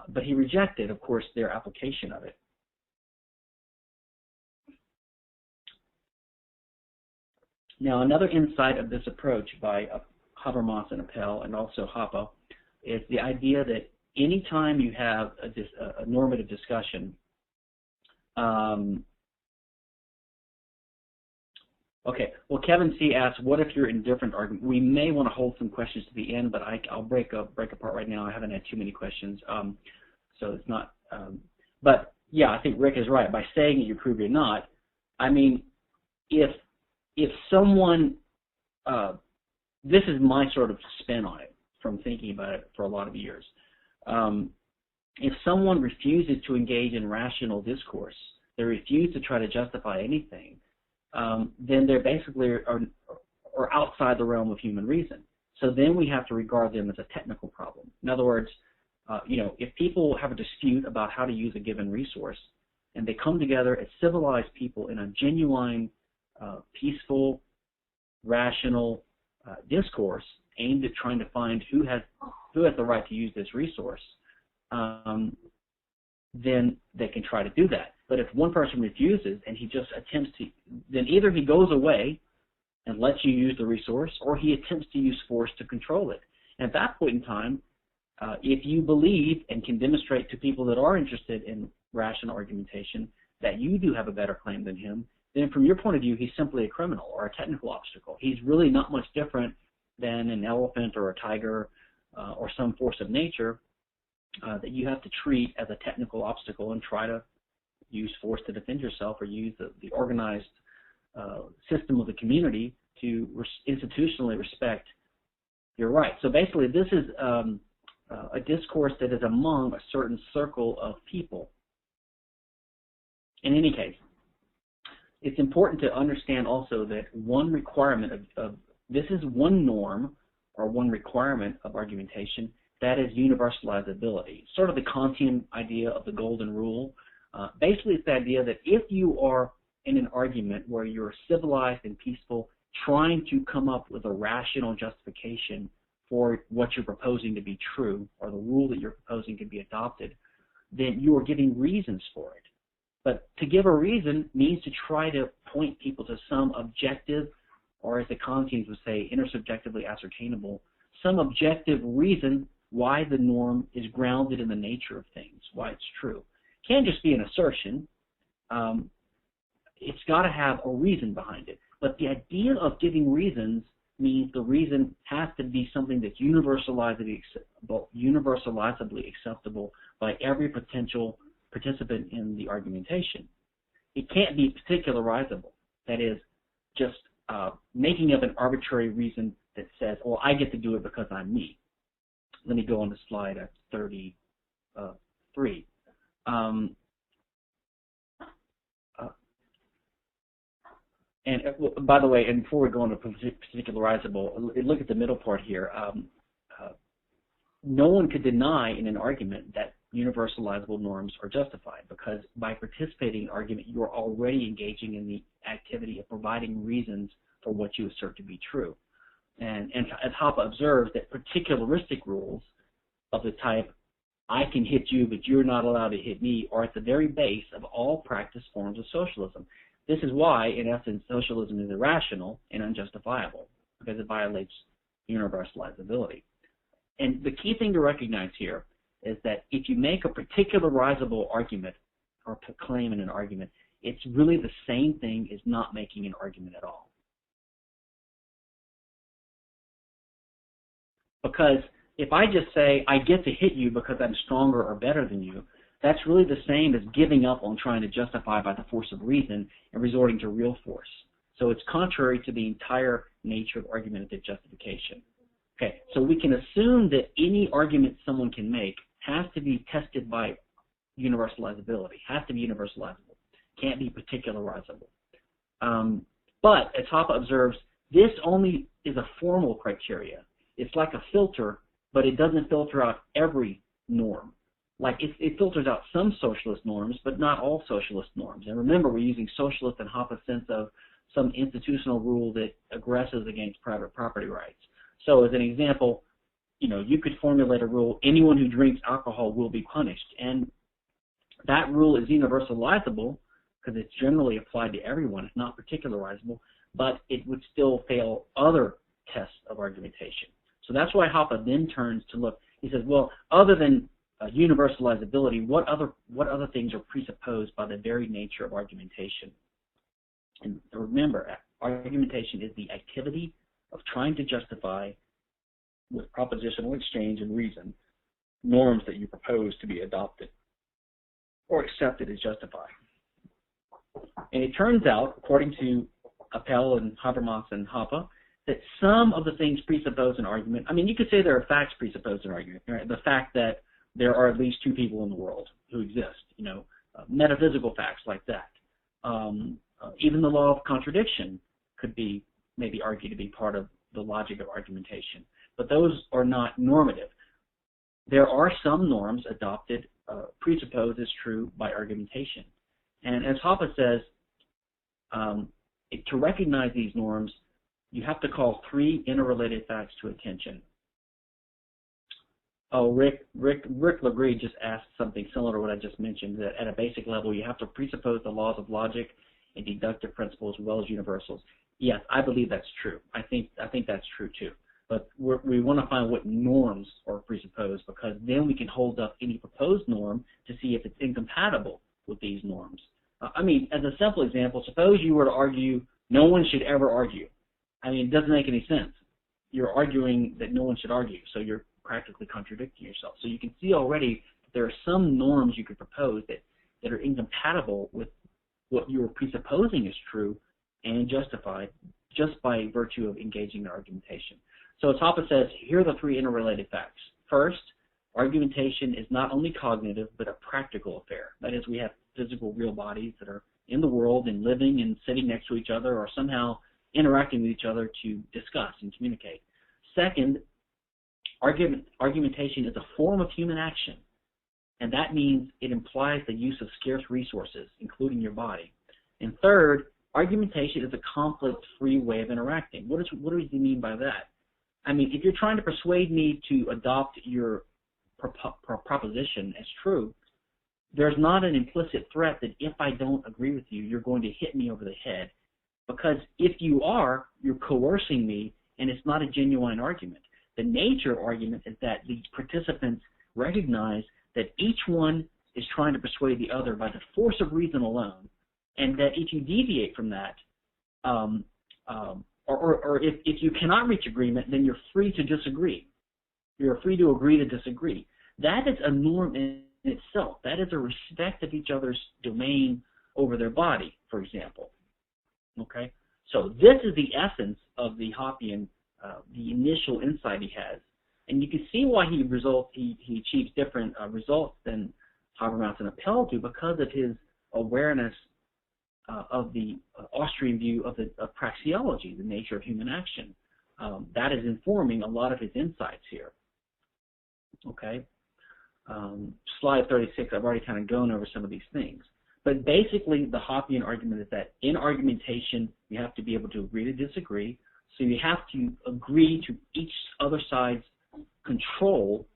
but he rejected, of course, their application of it. Now, another insight of this approach by Habermas and Appel, and also Hoppe, is the idea that any time you have a normative discussion, okay, well, Kevin C. asks, what if you're in different arguments? We may want to hold some questions to the end, but I'll break apart right now. I haven't had too many questions, so it's not. But yeah, I think Rick is right. By saying it, you prove you're not. I mean, if someone, this is my sort of spin on it from thinking about it for a lot of years. If someone refuses to engage in rational discourse, they refuse to try to justify anything, then they're basically are outside the realm of human reason. So then we have to regard them as a technical problem. In other words, if people have a dispute about how to use a given resource, and they come together as civilized people in a genuine, peaceful, rational discourse aimed at trying to find who has the right to use this resource, then they can try to do that. But if one person refuses and he just attempts to, then either he goes away and lets you use the resource, or he attempts to use force to control it. And at that point in time, if you believe and can demonstrate to people that are interested in rational argumentation that you do have a better claim than him, then from your point of view, he's simply a criminal or a technical obstacle. He's really not much different than an elephant or a tiger or some force of nature that you have to treat as a technical obstacle and try to use force to defend yourself, or use the organized system of the community to institutionally respect your rights. So basically, this is a discourse that is among a certain circle of people. In any case, it's important to understand also that one requirement of this is one norm or one requirement of argumentation, that is universalizability. Sort of the Kantian idea of the golden rule. Basically, it's the idea that if you are in an argument where you're civilized and peaceful, trying to come up with a rational justification for what you're proposing to be true, or the rule that you're proposing to be adopted, then you are giving reasons for it. But to give a reason means to try to point people to some objective, or as the Kantians would say, intersubjectively ascertainable, some objective reason why the norm is grounded in the nature of things, why it's true. It can't just be an assertion. It's got to have a reason behind it. But the idea of giving reasons means the reason has to be something that's universalizably acceptable by every potential participant in the argumentation. It can't be particularizable. That is, just making up an arbitrary reason that says, well, I get to do it because I'm me. Let me go on to slide 33. And by the way, and before we go on to particularizable, look at the middle part here. No one could deny in an argument that universalizable norms are justified, because by participating in an argument, you are already engaging in the activity of providing reasons for what you assert to be true. And as Hoppe observes, that particularistic rules of the type, I can hit you, but you're not allowed to hit me, are at the very base of all practiced forms of socialism. This is why, in essence, socialism is irrational and unjustifiable, because it violates universalizability. And the key thing to recognize here is that if you make a particularizable argument or claim in an argument, it's really the same thing as not making an argument at all. Because if I just say, I get to hit you because I'm stronger or better than you, that's really the same as giving up on trying to justify by the force of reason and resorting to real force. So it's contrary to the entire nature of argumentative justification. Okay, so we can assume that any argument someone can make has to be tested by universalizability, has to be universalizable, can't be particularizable. But as Hoppe observes, this only is a formal criteria. It's like a filter, but it doesn't filter out every norm. Like it filters out some socialist norms, but not all socialist norms. And remember, we're using socialist in Hoppe's sense of some institutional rule that aggresses against private property rights. So as an example, you could formulate a rule, anyone who drinks alcohol will be punished. And that rule is universalizable because it's generally applied to everyone. It's not particularizable, but it would still fail other tests of argumentation. So that's why Hoppe then turns to look. He says, well, other than universalizability, what other things are presupposed by the very nature of argumentation? And remember, argumentation is the activity of trying to justify with propositional exchange and reason norms that you propose to be adopted. or accepted as justified. And it turns out, according to Appel and Habermas and Hoppe, that some of the things presuppose an argument. I mean, you could say there are facts presuppose an argument. Right? The fact that there are at least two people in the world who exist, metaphysical facts like that. Even the law of contradiction could be maybe argued to be part of the logic of argumentation. But those are not normative. There are some norms adopted, presupposed as true by argumentation. And as Hoppe says, to recognize these norms, you have to call three interrelated facts to attention. Oh, Rick Legree just asked something similar to what I just mentioned, that at a basic level you have to presuppose the laws of logic and deductive principles as well as universals. Yes, I believe that's true. I think that's true too. But we want to find what norms are presupposed, because then we can hold up any proposed norm to see if it's incompatible with these norms. I mean, as a simple example, suppose you were to argue no one should ever argue. I mean, it doesn't make any sense. You're arguing that no one should argue, so you're practically contradicting yourself. So you can see already that there are some norms you could propose that are incompatible with what you are presupposing is true and justified just by virtue of engaging in argumentation. So as Hoppe says, here are the three interrelated facts. First, argumentation is not only cognitive but a practical affair. That is, we have physical real bodies that are in the world and living and sitting next to each other or somehow interacting with each other to discuss and communicate. Second, argumentation is a form of human action, and that means it implies the use of scarce resources, including your body. And third, argumentation is a conflict-free way of interacting. What do you mean by that? I mean, if you're trying to persuade me to adopt your proposition as true, there's not an implicit threat that if I don't agree with you, you're going to hit me over the head. Because if you are, you're coercing me, and it's not a genuine argument. The nature of argument is that the participants recognize that each one is trying to persuade the other by the force of reason alone, and that if you deviate from that, or if you cannot reach agreement, then you're free to disagree. You're free to agree to disagree. That is a norm in itself. That is a respect of each other's domain over their body, for example. Okay? So this is the essence of the Hoppian, the initial insight he has. And you can see why he achieves different results than Habermas and Appel do, because of his awareness of the Austrian view of praxeology, the nature of human action. That is informing a lot of his insights here. Okay? Slide 36, I've already kind of gone over some of these things. But basically, the Hoppian argument is that in argumentation, you have to be able to agree to disagree. So you have to agree to each other side's control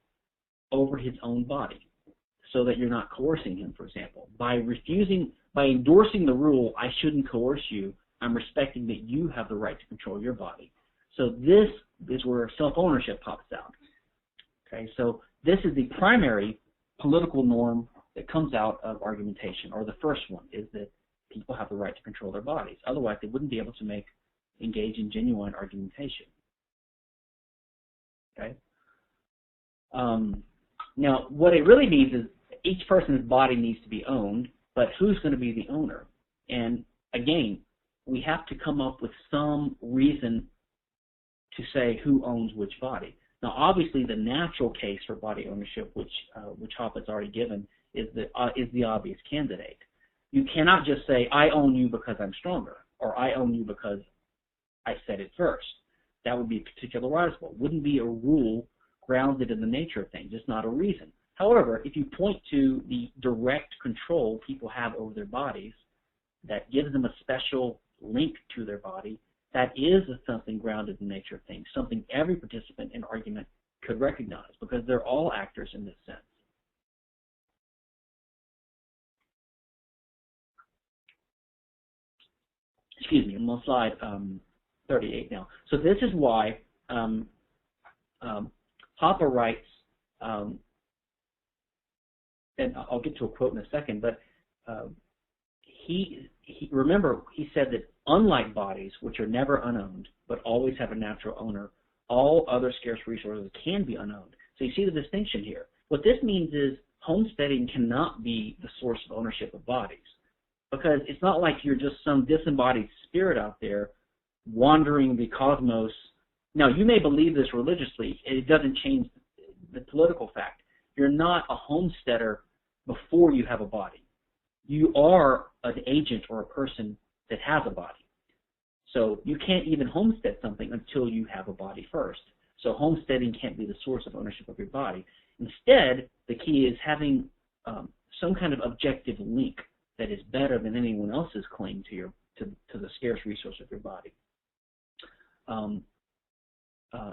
over his own body, so that you're not coercing him, for example. By endorsing the rule, I shouldn't coerce you, I'm respecting that you have the right to control your body. So this is where self-ownership pops out. Okay, so this is the primary political norm that comes out of argumentation, or the first one, is that people have the right to control their bodies. Otherwise, they wouldn't be able to engage in genuine argumentation. Okay. Now, what it really means is each person's body needs to be owned, but who's going to be the owner? And again, we have to come up with some reason to say who owns which body. Now, obviously, the natural case for body ownership, which Hoppe has already given, is the obvious candidate. You cannot just say, I own you because I'm stronger, or I own you because I said it first. That would be particularizable. It wouldn't be a rule grounded in the nature of things. It's not a reason. However, if you point to the direct control people have over their bodies that gives them a special link to their body, that is something grounded in the nature of things, something every participant in argument could recognize, because they're all actors in this sense. Excuse me, I'm on slide 38 now. So this is why Hoppe writes, and I'll get to a quote in a second, but remember, he said that unlike bodies, which are never unowned, but always have a natural owner, all other scarce resources can be unowned. So you see the distinction here. What this means is homesteading cannot be the source of ownership of bodies, because it's not like you're just some disembodied spirit out there wandering the cosmos. Now, you may believe this religiously. It doesn't change the political fact. You're not a homesteader before you have a body. You are an agent or a person that has a body. So you can't even homestead something until you have a body first. So homesteading can't be the source of ownership of your body. Instead, the key is having some kind of objective link that is better than anyone else's claim to the scarce resource of your body.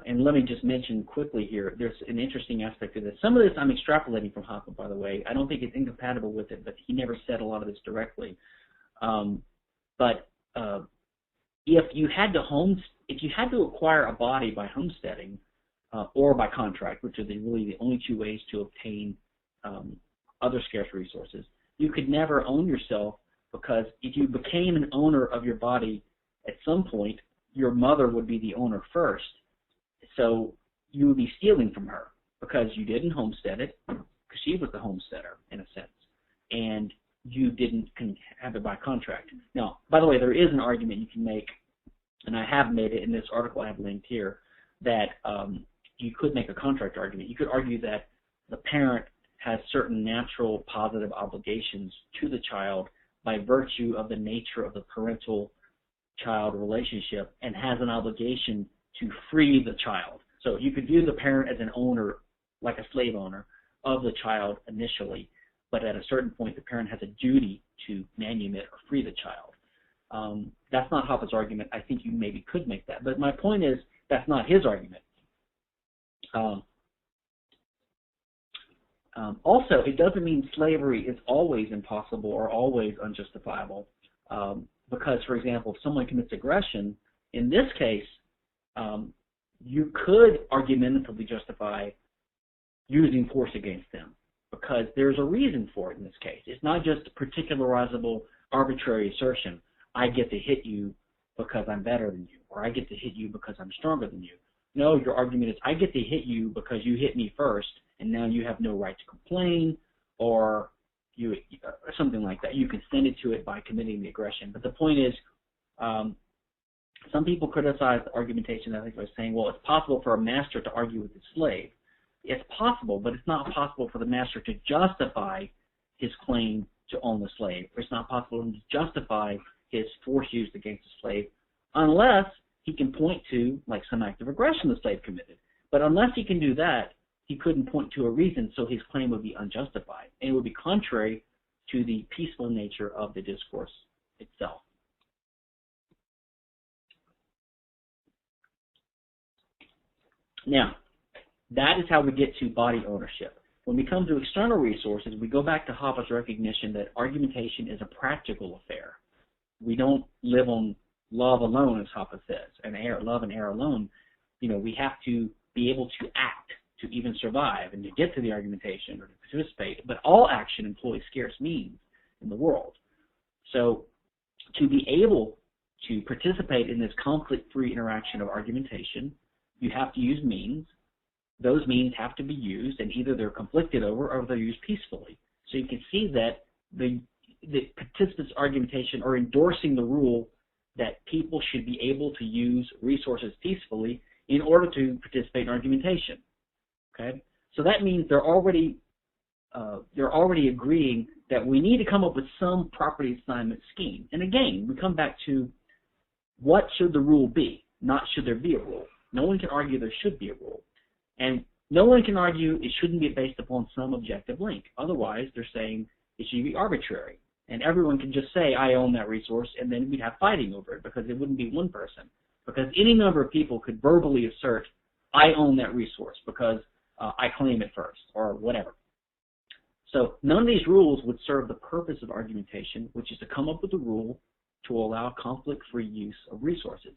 And let me just mention quickly here, there's an interesting aspect of this. Some of this I'm extrapolating from Hoppe, by the way. I don't think it's incompatible with it, but he never said a lot of this directly. If you had to acquire a body by homesteading or by contract, which are really the only two ways to obtain other scarce resources, you could never own yourself, because if you became an owner of your body at some point, your mother would be the owner first. So you would be stealing from her because you didn't homestead it, because she was the homesteader in a sense, and you didn't have it by contract. Now, by the way, there is an argument you can make, and I have made it in this article I have linked here, that you could make a contract argument. You could argue that the parent has certain natural positive obligations to the child by virtue of the nature of the parental-child relationship, and has an obligation to free the child. So you could view the parent as an owner, like a slave owner, of the child initially, but at a certain point the parent has a duty to manumit or free the child. That's not Hoppe's argument. I think you maybe could make that. But my point is, that's not his argument. Also, it doesn't mean slavery is always impossible or always unjustifiable. Because, for example, if someone commits aggression, in this case, you could argumentatively justify using force against them, because there's a reason for it in this case. It's not just a particularizable, arbitrary assertion. I get to hit you because I'm better than you, or I get to hit you because I'm stronger than you. No, your argument is, I get to hit you because you hit me first, and now you have no right to complain, or something like that. You consented to it by committing the aggression. But the point is, some people criticize the argumentation ethics by saying, well, it's possible for a master to argue with his slave. It's possible, but it's not possible for the master to justify his claim to own the slave. It's not possible for him to justify his force used against the slave unless he can point to, like, some act of aggression the slave committed. But unless he can do that, he couldn't point to a reason, so his claim would be unjustified. And it would be contrary to the peaceful nature of the discourse itself. Now, that is how we get to body ownership. When we come to external resources, we go back to Hoppe's recognition that argumentation is a practical affair. We don't live on love alone, as Hoppe says, and love and air alone. We have to be able to act to even survive and to get to the argumentation or to participate. But all action employs scarce means in the world. So to be able to participate in this conflict-free interaction of argumentation, you have to use means. Those means have to be used, and either they're conflicted over or they're used peacefully. So you can see that the participants' argumentation are endorsing the rule that people should be able to use resources peacefully in order to participate in argumentation. Okay, so that means they're already agreeing that we need to come up with some property assignment scheme. And again, we come back to what should the rule be, not should there be a rule. No one can argue there should be a rule. And no one can argue it shouldn't be based upon some objective link. Otherwise, they're saying it should be arbitrary. And everyone can just say, I own that resource, and then we'd have fighting over it, because it wouldn't be one person. Because any number of people could verbally assert, I own that resource because I claim it first, or whatever. So none of these rules would serve the purpose of argumentation, which is to come up with a rule to allow conflict-free use of resources.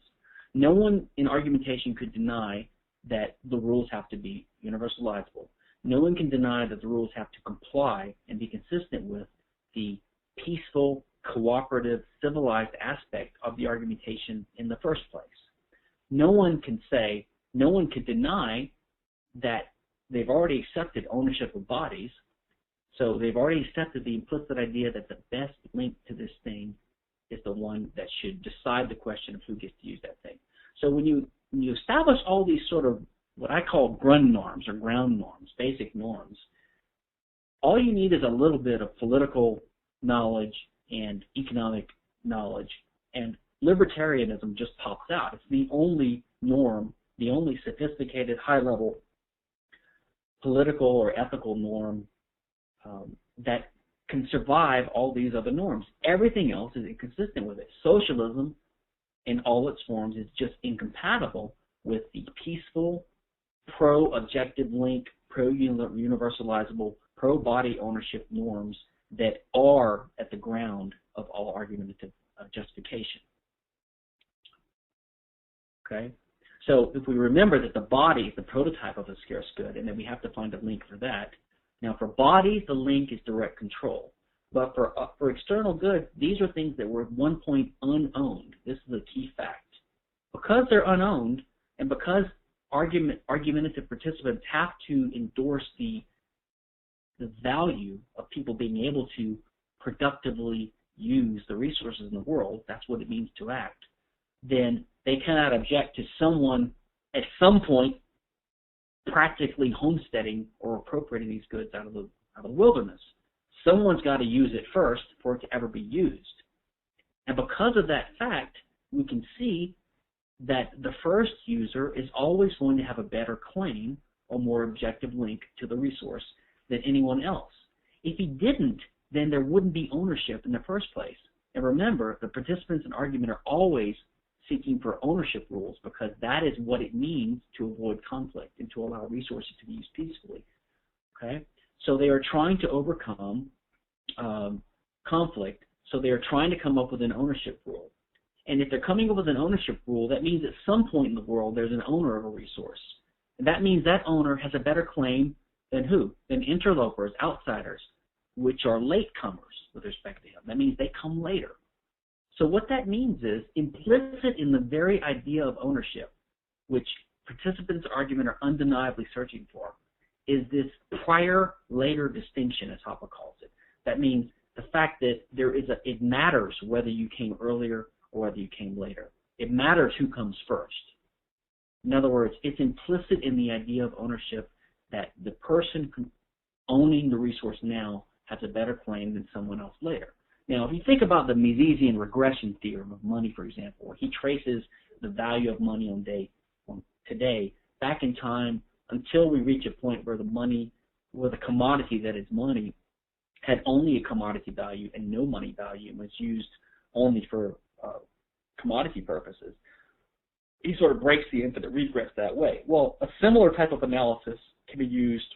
No one in argumentation could deny that the rules have to be universalizable. No one can deny that the rules have to comply and be consistent with the peaceful, cooperative, civilized aspect of the argumentation in the first place. No one can deny that they've already accepted ownership of bodies, So they've already accepted the implicit idea that the best link to this thing is the one that should decide the question of who gets to use that thing. So when you establish all these sort of what I call Grundnorms or ground norms, basic norms, all you need is a little bit of political knowledge and economic knowledge, and libertarianism just pops out. It's the only norm, the only sophisticated, high-level political or ethical norm that can survive all these other norms. Everything else is inconsistent with it. Socialism, in all its forms, is just incompatible with the peaceful, pro-objective link, pro-universalizable, pro-body ownership norms that are at the ground of all argumentative justification. Okay? So if we remember that the body is the prototype of a scarce good, and then we have to find a link for that. Now, for bodies, the link is direct control. But for external goods, these are things that were at one point unowned. This is a key fact. Because they're unowned, and because argumentative participants have to endorse the value of people being able to productively use the resources in the world, that's what it means to act, then they cannot object to someone at some point practically homesteading or appropriating these goods out of the wilderness. Someone's got to use it first for it to ever be used. And because of that fact, we can see that the first user is always going to have a better claim or more objective link to the resource than anyone else. If he didn't, then there wouldn't be ownership in the first place. And remember, the participants in argument are always seeking for ownership rules because that is what it means to avoid conflict and to allow resources to be used peacefully. Okay? So they are trying to overcome conflict, so they are trying to come up with an ownership rule. And if they're coming up with an ownership rule, that means at some point in the world there's an owner of a resource. And that means that owner has a better claim than who? Than interlopers, outsiders, which are latecomers with respect to him. That means they come later. So what that means is implicit in the very idea of ownership, which participants' argument are undeniably searching for, is this prior-later distinction, as Hoppe calls it. That means the fact that it matters whether you came earlier or whether you came later. It matters who comes first. In other words, it's implicit in the idea of ownership that the person owning the resource now has a better claim than someone else later. Now, if you think about the Misesian regression theorem of money, for example, where he traces the value of money on today back in time until we reach a point where the commodity that is money had only a commodity value and no money value and was used only for commodity purposes, he sort of breaks the infinite regress that way. Well, a similar type of analysis can be used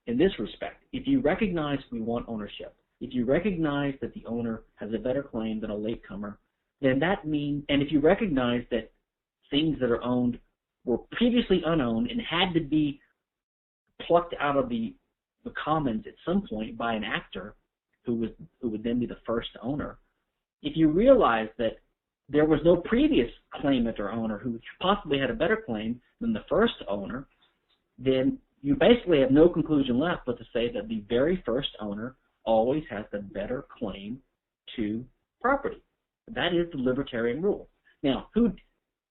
in this respect. If you recognize we want ownership, if you recognize that the owner has a better claim than a latecomer, then that means, and if you recognize that things that are owned were previously unowned and had to be plucked out of the commons at some point by an actor who would then be the first owner, if you realize that there was no previous claimant or owner who possibly had a better claim than the first owner, then you basically have no conclusion left but to say that the very first owner always has the better claim to property. That is the libertarian rule. Now,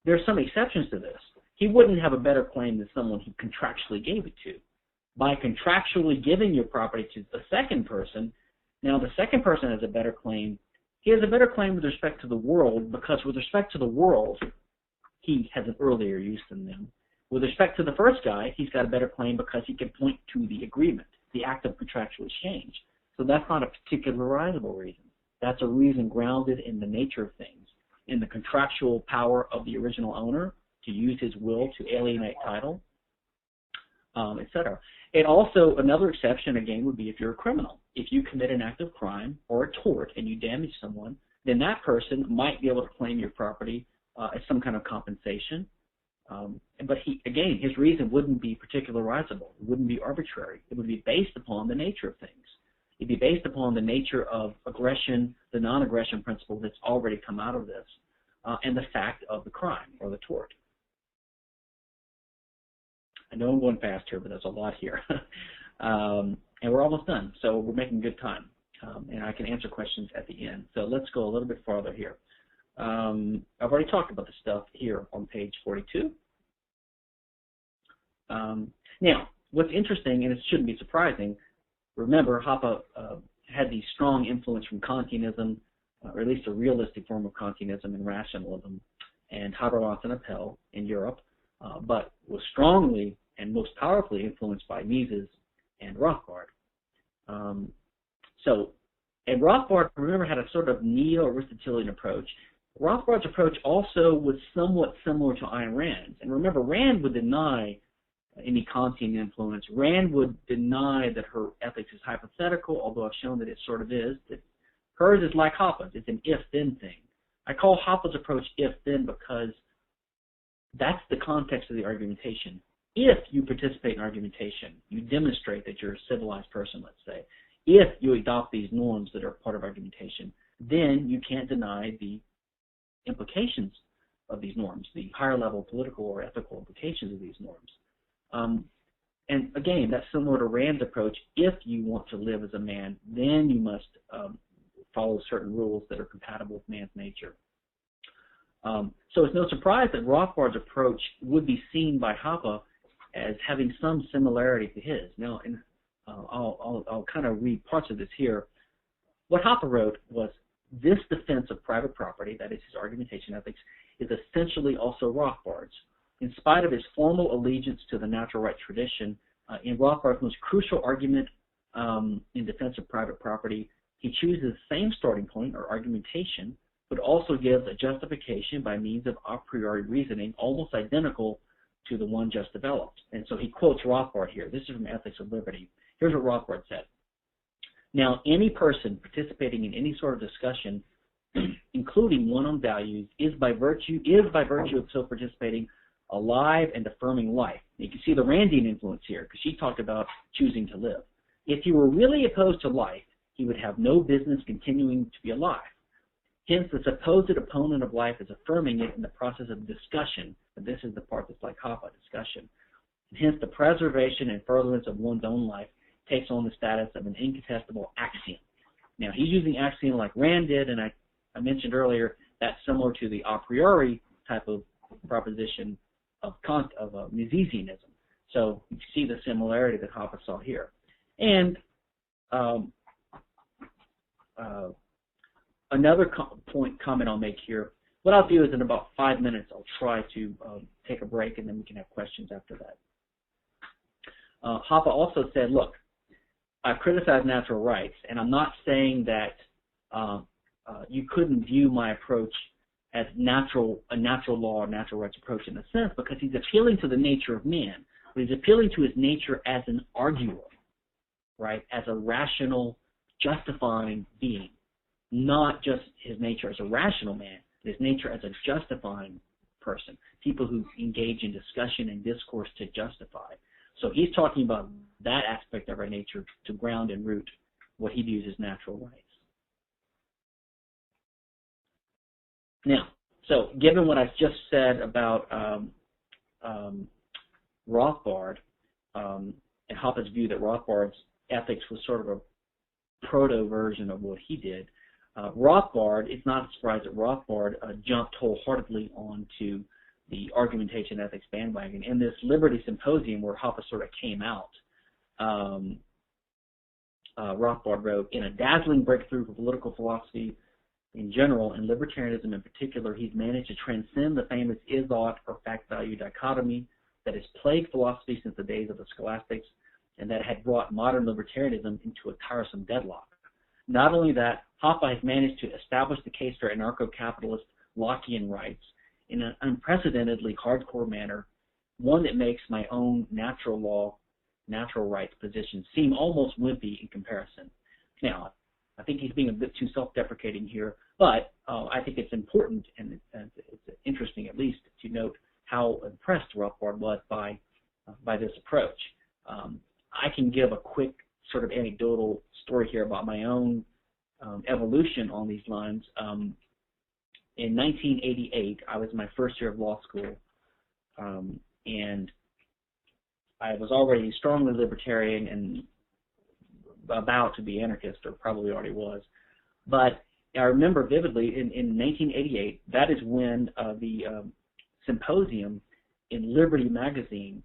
there's some exceptions to this. He wouldn't have a better claim than someone he contractually gave it to. By contractually giving your property to the second person, now the second person has a better claim. He has a better claim with respect to the world because with respect to the world, he has an earlier use than them. With respect to the first guy, he's got a better claim because he can point to the agreement, the act of contractual exchange. So that's not a particularizable reason. That's a reason grounded in the nature of things, in the contractual power of the original owner to use his will to alienate title, etc. And also another exception, again, would be if you're a criminal. If you commit an act of crime or a tort and you damage someone, then that person might be able to claim your property as some kind of compensation. But again, his reason wouldn't be particularizable. It wouldn't be arbitrary. It would be based upon the nature of things. It'd be based upon the nature of aggression, the non-aggression principle that's already come out of this, and the fact of the crime or the tort. I know I'm going fast here, but there's a lot here. And we're almost done, so we're making good time. And I can answer questions at the end. So let's go a little bit farther here. I've already talked about the stuff here on page 42. Now, what's interesting, and it shouldn't be surprising, remember Hoppe had the strong influence from Kantianism, or at least a realistic form of Kantianism and rationalism, and Habermas and Appel in Europe, but was strongly and most powerfully influenced by Mises and Rothbard. And Rothbard, remember, had a sort of neo-Aristotelian approach. Rothbard's approach also was somewhat similar to Ayn Rand's. And remember, Rand would deny any Kantian influence. Rand would deny that her ethics is hypothetical, although I've shown that it sort of is. That hers is like Hoppe's. It's an if-then thing. I call Hoppe's approach if-then because that's the context of the argumentation. If you participate in argumentation, you demonstrate that you're a civilized person, let's say. If you adopt these norms that are part of argumentation, then you can't deny the implications of these norms, the higher level political or ethical implications of these norms. And again, that's similar to Rand's approach. If you want to live as a man, then you must follow certain rules that are compatible with man's nature. So it's no surprise that Rothbard's approach would be seen by Hoppe as having some similarity to his. Now, I'll kind of read parts of this here. What Hoppe wrote was, this defense of private property, that is his argumentation ethics, is essentially also Rothbard's. In spite of his formal allegiance to the natural right tradition, in Rothbard's most crucial argument in defense of private property, he chooses the same starting point, or argumentation, but also gives a justification by means of a priori reasoning, almost identical to the one just developed. And so he quotes Rothbard here. This is from Ethics of Liberty. Here's what Rothbard said. Now, any person participating in any sort of discussion, including one on values, is by virtue of so participating alive and affirming life. You can see the Randian influence here, because she talked about choosing to live. If he were really opposed to life, he would have no business continuing to be alive. Hence, the supposed opponent of life is affirming it in the process of discussion. And this is the part that's like Hoppe, discussion. And hence, the preservation and furtherance of one's own life takes on the status of an incontestable axiom. Now, he's using axiom like Rand did, and I mentioned earlier that's similar to the a priori type of proposition of Misesianism. So you see the similarity that Hoppe saw here. And another comment I'll make here, what I'll do is in about 5 minutes I'll try to take a break, and then we can have questions after that. Hoppe also said, look, I criticize natural rights, and I'm not saying that you couldn't view my approach as a natural law or natural rights approach in a sense, because he's appealing to the nature of man, but he's appealing to his nature as an arguer, right, as a rational, justifying being, not just his nature as a rational man, but his nature as a justifying person, people who engage in discussion and discourse to justify. So he's talking about that aspect of our nature to ground and root what he views as natural rights. Now, so given what I've just said about Rothbard and Hoppe's view that Rothbard's ethics was sort of a proto-version of what he did, Rothbard, it's not a surprise that Rothbard jumped wholeheartedly onto the argumentation ethics bandwagon. In this Liberty Symposium where Hoppe sort of came out, Rothbard wrote, in a dazzling breakthrough for political philosophy in general and libertarianism in particular, he's managed to transcend the famous is-ought or fact-value dichotomy that has plagued philosophy since the days of the scholastics and that had brought modern libertarianism into a tiresome deadlock. Not only that, Hoppe has managed to establish the case for anarcho-capitalist Lockean rights in an unprecedentedly hardcore manner, one that makes my own natural law, natural rights position seem almost wimpy in comparison. Now, I think he's being a bit too self-deprecating here, but I think it's important and it's interesting at least to note how impressed Rothbard was by this approach. I can give a quick sort of anecdotal story here about my own evolution on these lines. In 1988, I was in my first year of law school, and I was already strongly libertarian and about to be anarchist, or probably already was. But I remember vividly in 1988, that is when the symposium in Liberty magazine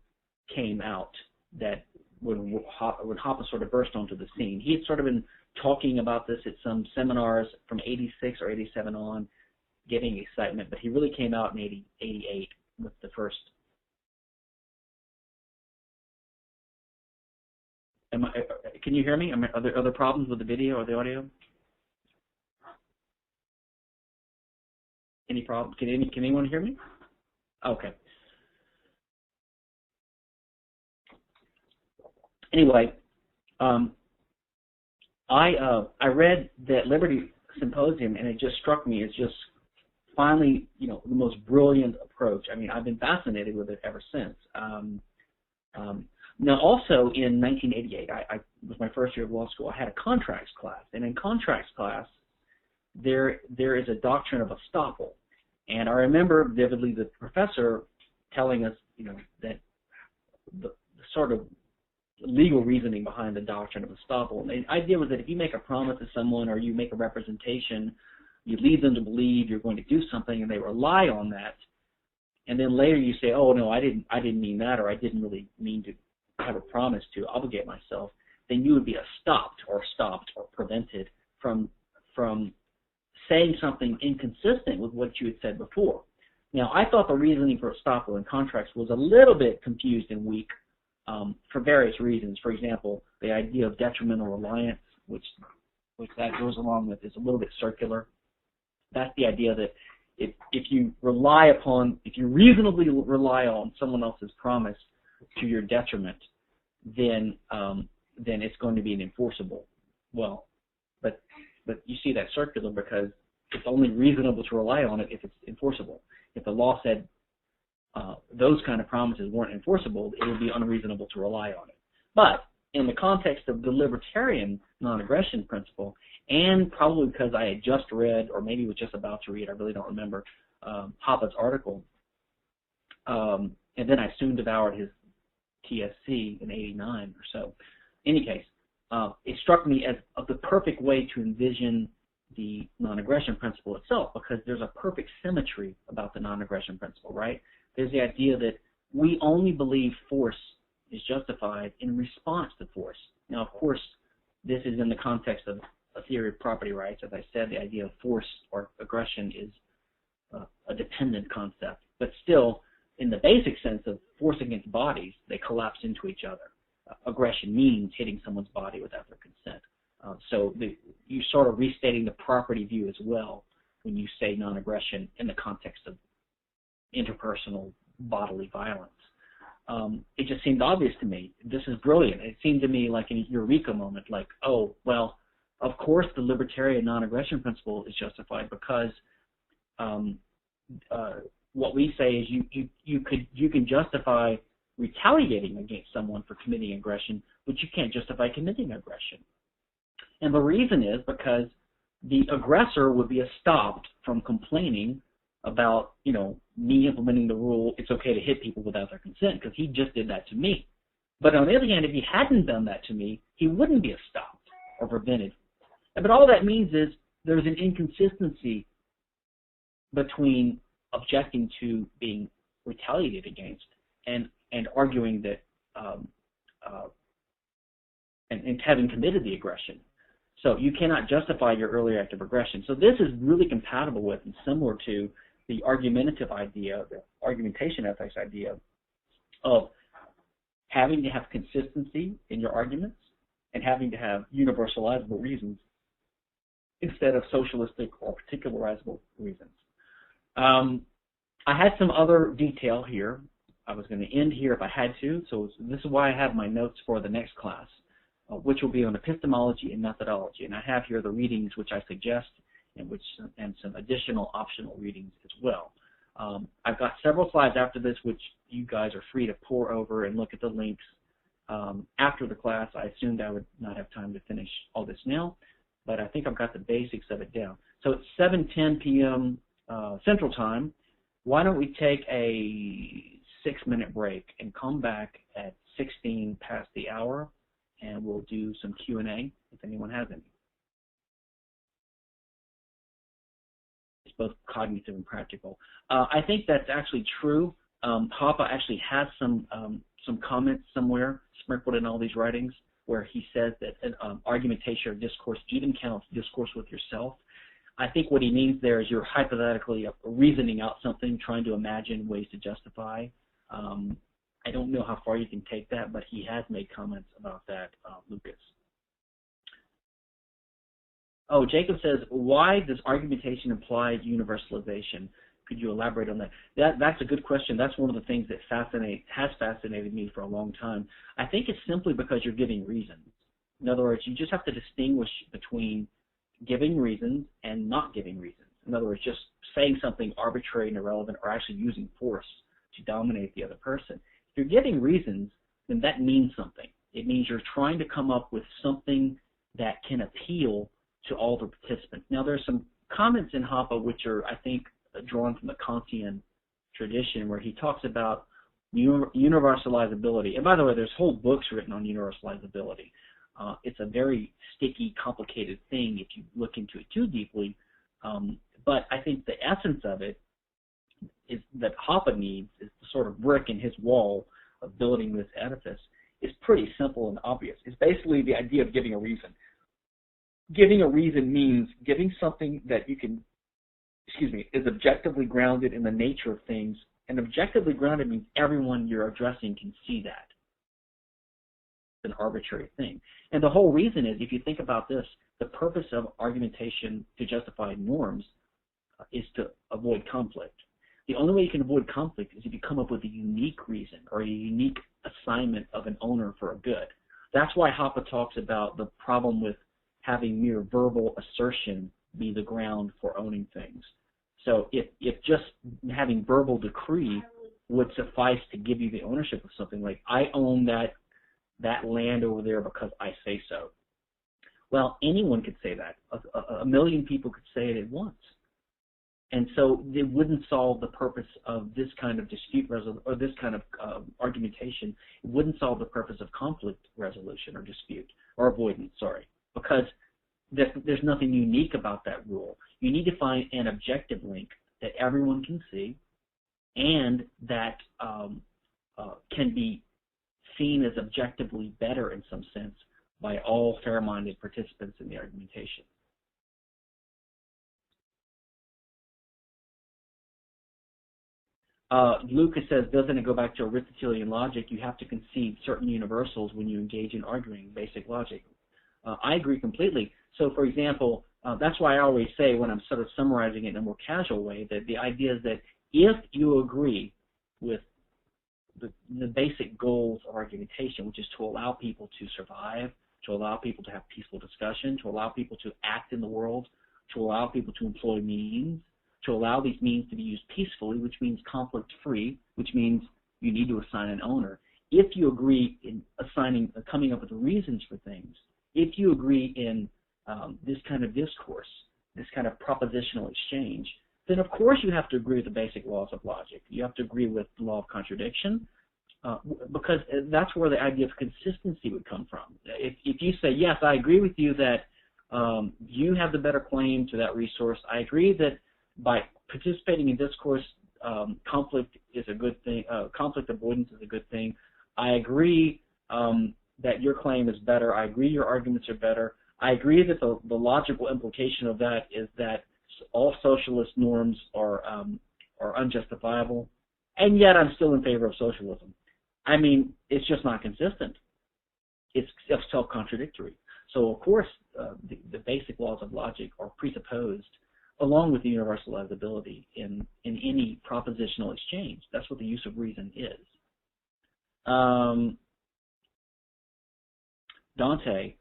came out, that when Hoppe sort of burst onto the scene. He had sort of been talking about this at some seminars from 86 or 87 on, getting excitement, but he really came out in 88 with the first. Can you hear me? Are there other problems with the video or the audio? Any problem? Can anyone hear me? Okay. Anyway, I read that Liberty Symposium, and it just struck me as just finally, the most brilliant approach. I mean, I've been fascinated with it ever since. Now, also in 1988, I was my first year of law school. I had a contracts class, and in contracts class, there is a doctrine of estoppel, and I remember vividly the professor telling us, that the sort of legal reasoning behind the doctrine of estoppel. And the idea was that if you make a promise to someone or you make a representation, you lead them to believe you're going to do something, and they rely on that, and then later you say, "Oh no, I didn't mean that," or "I didn't really mean to have a promise to obligate myself," then you would be stopped or prevented from saying something inconsistent with what you had said before. Now, I thought the reasoning for estoppel in contracts was a little bit confused and weak for various reasons. For example, the idea of detrimental reliance, which that goes along with, is a little bit circular. That's the idea that if you reasonably rely on someone else's promise to your detriment, then it's going to be enforceable. Well, but you see that circular because it's only reasonable to rely on it if it's enforceable. If the law said those kind of promises weren't enforceable, it would be unreasonable to rely on it. But in the context of the libertarian non-aggression principle, and probably because I had just read, or maybe was just about to read, I really don't remember, Hoppe's article, and then I soon devoured his TSC in 89 or so. In any case, it struck me as the perfect way to envision the non-aggression principle itself, because there's a perfect symmetry about the non-aggression principle, right? There's the idea that we only believe force is justified in response to force. Now, of course, this is in the context of a theory of property rights. As I said, the idea of force or aggression is a dependent concept, but still, in the basic sense of force against bodies, they collapse into each other. Aggression means hitting someone's body without their consent. So you're sort of restating the property view as well when you say non-aggression in the context of interpersonal bodily violence. It just seemed obvious to me. This is brilliant. It seemed to me like a eureka moment, like, oh, well, of course the libertarian non-aggression principle is justified because what we say is you can justify retaliating against someone for committing aggression, but you can't justify committing aggression. And the reason is because the aggressor would be stopped from complaining about, me implementing the rule, it's okay to hit people without their consent, because he just did that to me. But on the other hand, if he hadn't done that to me, he wouldn't be stopped or prevented. But all that means is there's an inconsistency between objecting to being retaliated against and arguing that and having committed the aggression. So you cannot justify your earlier act of aggression. So this is really compatible with and similar to the argumentative idea, the argumentation ethics idea of having to have consistency in your arguments and having to have universalizable reasons instead of socialistic or particularizable reasons. I had some other detail here. I was going to end here if I had to, so this is why I have my notes for the next class, which will be on epistemology and methodology. And I have here the readings which I suggest and some additional optional readings as well. I've got several slides after this which you guys are free to pore over and look at the links after the class. I assumed I would not have time to finish all this now, but I think I've got the basics of it down. So it's 7:10 p.m. Central Time. Why don't we take a 6-minute break and come back at 16 past the hour, and we'll do some Q&A if anyone has any. It's both cognitive and practical. I think that's actually true. Hoppe actually has some comments somewhere sprinkled in all these writings where he says that argumentation or discourse even counts discourse with yourself. I think what he means there is you're hypothetically reasoning out something, trying to imagine ways to justify. I don't know how far you can take that, but he has made comments about that, Lucas. Oh, Jacob says, why does argumentation imply universalization? Could you elaborate on that? That's a good question. That's one of the things that has fascinated me for a long time. I think it's simply because you're giving reasons. In other words, you just have to distinguish between giving reasons and not giving reasons. In other words, just saying something arbitrary and irrelevant or actually using force to dominate the other person. If you're giving reasons, then that means something. It means you're trying to come up with something that can appeal to all the participants. Now, there's some comments in Hoppe which are, I think, drawn from the Kantian tradition where he talks about universalizability. And by the way, there's whole books written on universalizability. It's a very sticky, complicated thing if you look into it too deeply. But I think the essence of it is that Hoppe needs is the sort of brick in his wall of building this edifice is pretty simple and obvious. It's basically the idea of giving a reason. Giving a reason means giving something that you can, is objectively grounded in the nature of things. And objectively grounded means everyone you're addressing can see that. It's an arbitrary thing. And the whole reason is, if you think about this, the purpose of argumentation to justify norms is to avoid conflict. The only way you can avoid conflict is if you come up with a unique reason or a unique assignment of an owner for a good. That's why Hoppe talks about the problem with having mere verbal assertion be the ground for owning things. So if just having verbal decree would suffice to give you the ownership of something, like I own that land over there because I say so. Well, anyone could say that. A million people could say it at once. And so it wouldn't solve the purpose of this kind of dispute resolution or this kind of argumentation. It wouldn't solve the purpose of conflict resolution or dispute or avoidance, because there's nothing unique about that rule. You need to find an objective link that everyone can see and that can be seen as objectively better in some sense by all fair-minded participants in the argumentation. Lucas says, doesn't it go back to Aristotelian logic? You have to concede certain universals when you engage in arguing basic logic. I agree completely. So, for example, that's why I always say when I'm sort of summarizing it in a more casual way that the idea is that if you agree with the basic goals of argumentation, which is to allow people to survive, to allow people to have peaceful discussion, to allow people to act in the world, to allow people to employ means, to allow these means to be used peacefully, which means conflict-free, which means you need to assign an owner. If you agree in coming up with reasons for things, if you agree in this kind of discourse, this kind of propositional exchange, then of course you have to agree with the basic laws of logic. You have to agree with the law of contradiction, because that's where the idea of consistency would come from. If you say, yes, I agree with you that you have the better claim to that resource, I agree that by participating in discourse, conflict is a good thing, conflict avoidance is a good thing, I agree that your claim is better, I agree your arguments are better, I agree that the logical implication of that is that all socialist norms are unjustifiable, and yet I'm still in favor of socialism. I mean, it's just not consistent. It's self-contradictory. So, of course, the basic laws of logic are presupposed along with the universalizability in any propositional exchange. That's what the use of reason is. Dante,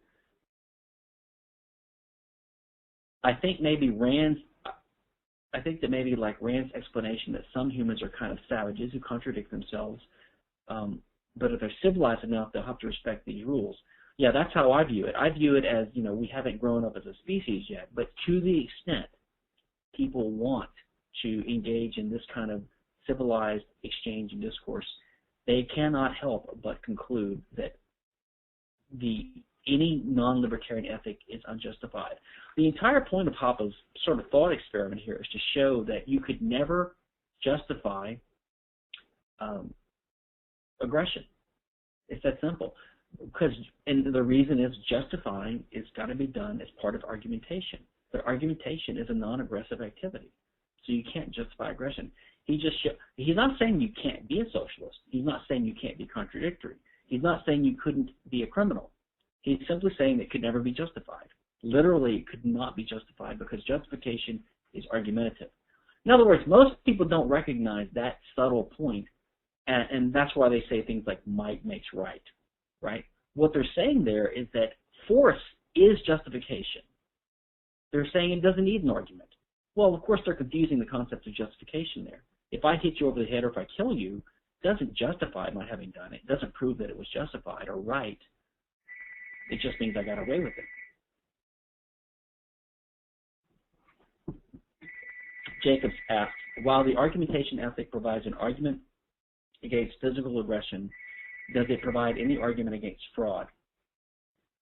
I think that maybe like Rand's explanation that some humans are kind of savages who contradict themselves, but if they're civilized enough, they'll have to respect these rules. Yeah, that's how I view it. I view it as, we haven't grown up as a species yet, but to the extent people want to engage in this kind of civilized exchange and discourse, they cannot help but conclude that any non-libertarian ethic is unjustified. The entire point of Hoppe's sort of thought experiment here is to show that you could never justify aggression. It's that simple. And the reason is justifying is got to be done as part of argumentation. But argumentation is a non-aggressive activity, so you can't justify aggression. He's not saying you can't be a socialist. He's not saying you can't be contradictory. He's not saying you couldn't be a criminal. He's simply saying it could never be justified. Literally, it could not be justified because justification is argumentative. In other words, most people don't recognize that subtle point, and that's why they say things like might makes right, right? What they're saying there is that force is justification. They're saying it doesn't need an argument. Well, of course, they're confusing the concept of justification there. If I hit you over the head or if I kill you, it doesn't justify my having done it. It doesn't prove that it was justified or right. It just means I got away with it. Jacobs asked, while the argumentation ethic provides an argument against physical aggression, does it provide any argument against fraud?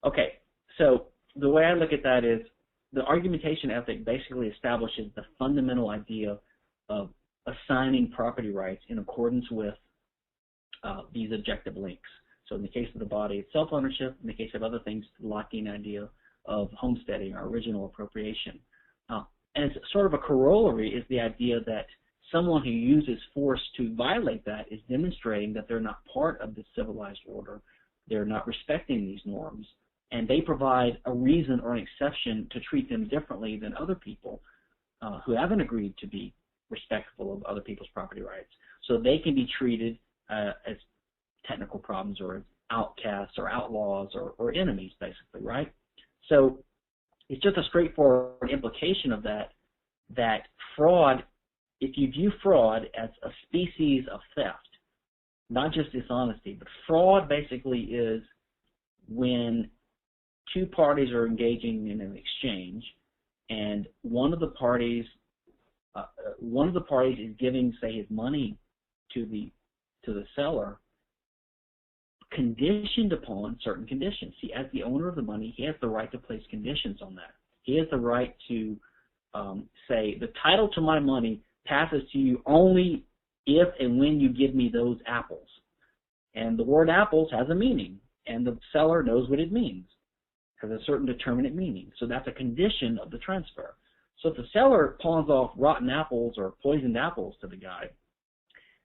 Okay, so the way I look at that is the argumentation ethic basically establishes the fundamental idea of assigning property rights in accordance with these objective links. So in the case of the body, it's self-ownership. In the case of other things, the Lockean idea of homesteading or original appropriation. And it's sort of a corollary is the idea that someone who uses force to violate that is demonstrating that they're not part of the civilized order. They're not respecting these norms. And they provide a reason or an exception to treat them differently than other people who haven't agreed to be respectful of other people's property rights. So they can be treated as technical problems or as outcasts or outlaws or enemies, basically, right? So it's just a straightforward implication of that fraud, if you view fraud as a species of theft, not just dishonesty, but fraud basically is when two parties are engaging in an exchange, and one of the parties is giving, say, his money to the seller, conditioned upon certain conditions. See, as the owner of the money, he has the right to place conditions on that. He has the right to say, the title to my money passes to you only if and when you give me those apples. And the word apples has a meaning, and the seller knows what it means. Has a certain determinate meaning. So that's a condition of the transfer. So if the seller pawns off rotten apples or poisoned apples to the guy,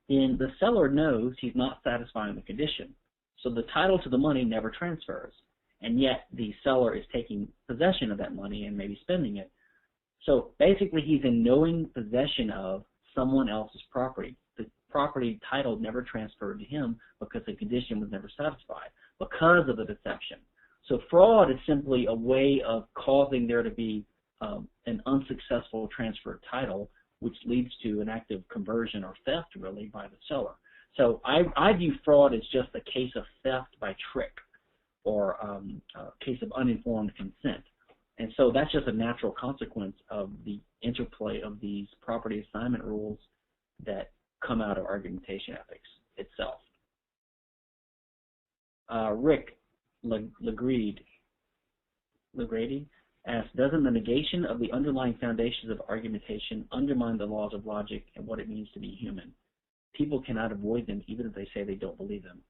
then the seller knows he's not satisfying the condition. So the title to the money never transfers. And yet the seller is taking possession of that money and maybe spending it. So basically he's in knowing possession of someone else's property. The property title never transferred to him because the condition was never satisfied because of the deception. So fraud is simply a way of causing there to be an unsuccessful transfer of title, which leads to an act of conversion or theft, really, by the seller. So I view fraud as just a case of theft by trick or a case of uninformed consent. And so that's just a natural consequence of the interplay of these property assignment rules that come out of argumentation ethics itself. Rick Legrady asks, doesn't the negation of the underlying foundations of argumentation undermine the laws of logic and what it means to be human? People cannot avoid them even if they say they don't believe them.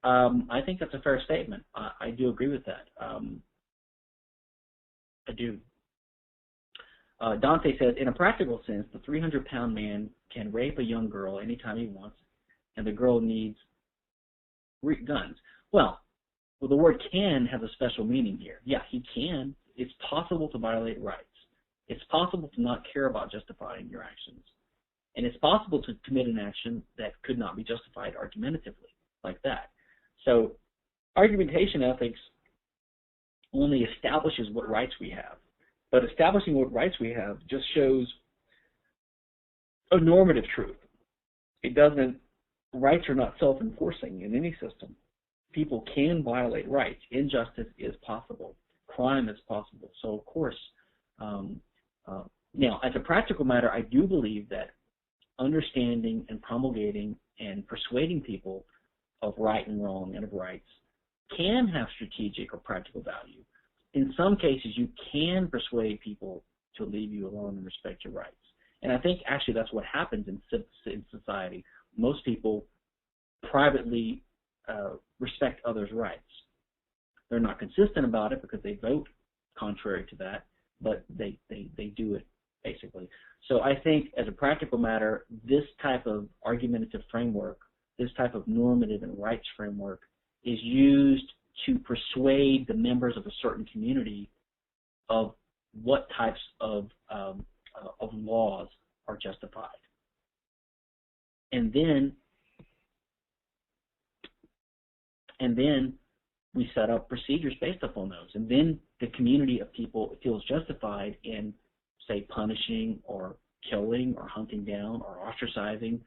I think that's a fair statement. I do agree with that. I do. Dante says, in a practical sense, the 300-pound man can rape a young girl anytime he wants, and the girl needs guns. Well, the word can has a special meaning here. Yeah, he can. It's possible to violate rights. It's possible to not care about justifying your actions. And it's possible to commit an action that could not be justified argumentatively, like that. So argumentation ethics only establishes what rights we have. But establishing what rights we have just shows a normative truth. It doesn't, rights are not self-enforcing in any system. People can violate rights. Injustice is possible. Crime is possible. So, of course, now, as a practical matter, I do believe that understanding and promulgating and persuading people of right and wrong and of rights can have strategic or practical value. In some cases, you can persuade people to leave you alone and respect your rights. And I think actually that's what happens in society. Most people privately respect others' rights. They're not consistent about it because they vote contrary to that, but they do it basically. So I think as a practical matter, this type of argumentative framework, this type of normative and rights framework is used to persuade the members of a certain community of what types of laws are justified. And then we set up procedures based upon those. And then the community of people feels justified in, say, punishing or killing or hunting down or ostracizing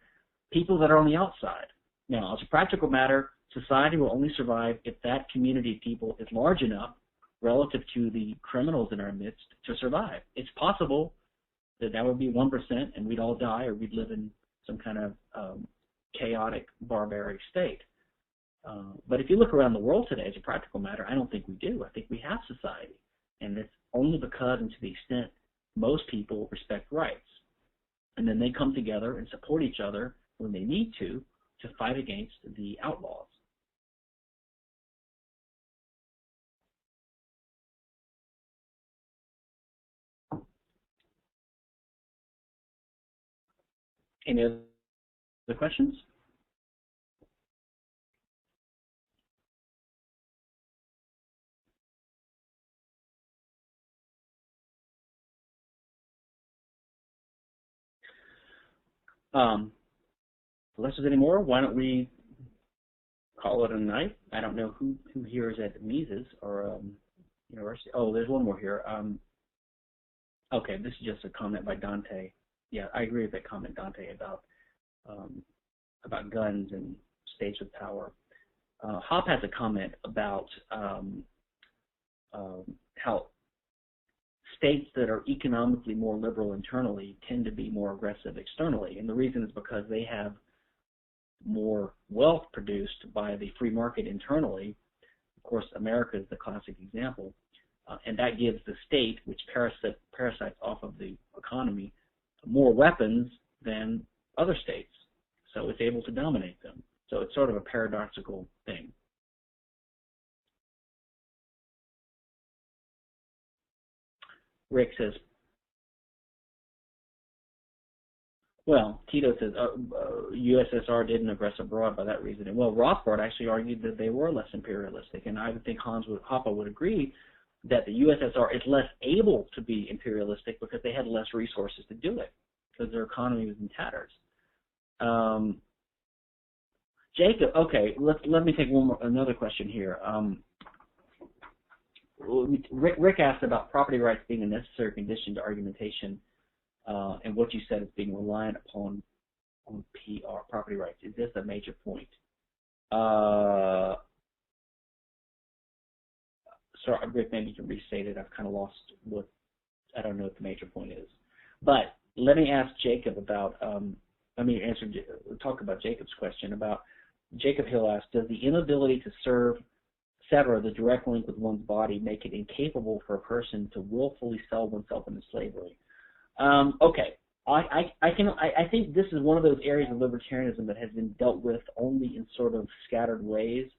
people that are on the outside. Now, as a practical matter, society will only survive if that community of people is large enough relative to the criminals in our midst to survive. It's possible that would be 1% and we'd all die, or we'd live in some kind of chaotic, barbaric state. But if you look around the world today, as a practical matter, I don't think we do. I think we have society. And it's only because and to the extent most people respect rights. And then they come together and support each other when they need to fight against the outlaws. Any other questions? Unless there's any more, why don't we call it a night? I don't know who here is at Mises or university. Oh, there's one more here. Okay, this is just a comment by Dante. Yeah, I agree with that comment, Dante, about guns and states with power. Hoppe has a comment about how states that are economically more liberal internally tend to be more aggressive externally, and the reason is because they have more wealth produced by the free market internally. Of course, America is the classic example, and that gives the state, which parasites off of the economy, more weapons than other states, so it's able to dominate them. So it's sort of a paradoxical thing. Rick says, well, Tito says, USSR didn't aggress abroad by that reason. And well, Rothbard actually argued that they were less imperialistic, and I would think Hoppe would agree that the USSR is less able to be imperialistic because they had less resources to do it, because their economy was in tatters. Jacob, okay, let me take another question here. Rick asked about property rights being a necessary condition to argumentation, and what you said is being reliant upon PR, property rights. Is this a major point? Sorry, Rick, maybe you can restate it. I've kind of lost what, I don't know what the major point is. But let me ask Jacob about, talk about Jacob's question about, Jacob Hill asked, does the inability to sever the direct link with one's body make it incapable for a person to willfully sell oneself into slavery? Okay, I think this is one of those areas of libertarianism that has been dealt with only in sort of scattered ways,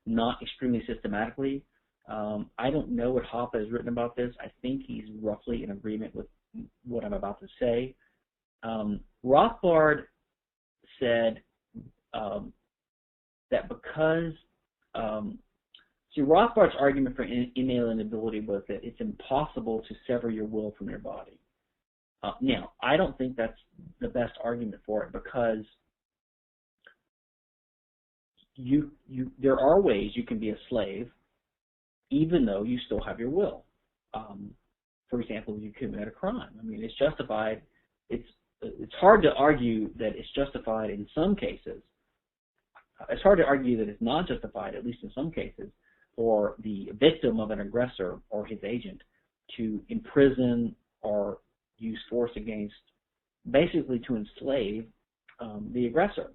not extremely systematically. I don't know what Hoppe has written about this. I think he's roughly in agreement with what I'm about to say. Rothbard said that because Rothbard's argument for inalienability was that it's impossible to sever your will from your body. Now, I don't think that's the best argument for it, because there are ways you can be a slave even though you still have your will. For example, you commit a crime. I mean, it's justified. It's hard to argue that it's justified in some cases. It's hard to argue that it's not justified, at least in some cases, for the victim of an aggressor or his agent to imprison or use force against, basically to enslave the aggressor,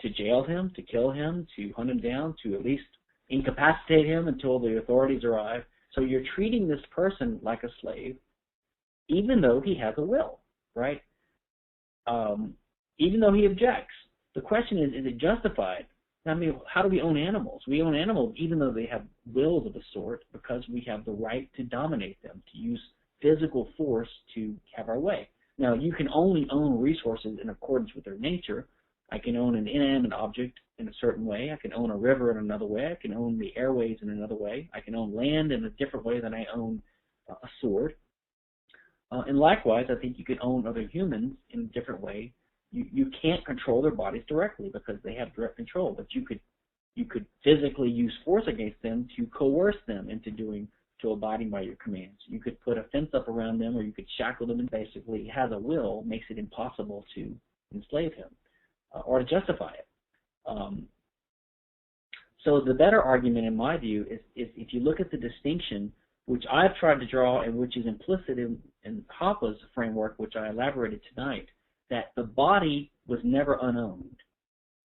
to jail him, to kill him, to hunt him down, to at least incapacitate him until the authorities arrive. So you're treating this person like a slave, even though he has a will, right? Even though he objects. The question is it justified? I mean, how do we own animals? We own animals even though they have wills of a sort because we have the right to dominate them, to use physical force to have our way. Now, you can only own resources in accordance with their nature. I can own an inanimate object in a certain way. I can own a river in another way. I can own the airways in another way. I can own land in a different way than I own a sword. And likewise, I think you can own other humans in a different way. You can't control their bodies directly because they have direct control, but you could physically use force against them to coerce them to abiding by your commands. You could put a fence up around them, or you could shackle them, and basically has a will, makes it impossible to enslave him or to justify it. So the better argument, in my view, is if you look at the distinction, which I've tried to draw and which is implicit in Hoppe's framework, which I elaborated tonight, that the body was never unowned,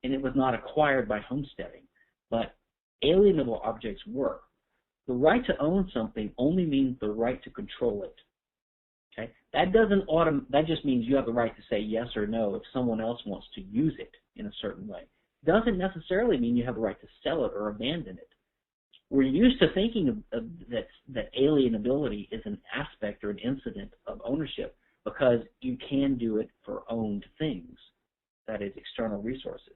and it was not acquired by homesteading, but alienable objects were. The right to own something only means the right to control it. Okay, that just means you have the right to say yes or no if someone else wants to use it in a certain way. Doesn't necessarily mean you have the right to sell it or abandon it. We're used to thinking that alienability is an aspect or an incident of ownership because you can do it for owned things, that is, external resources.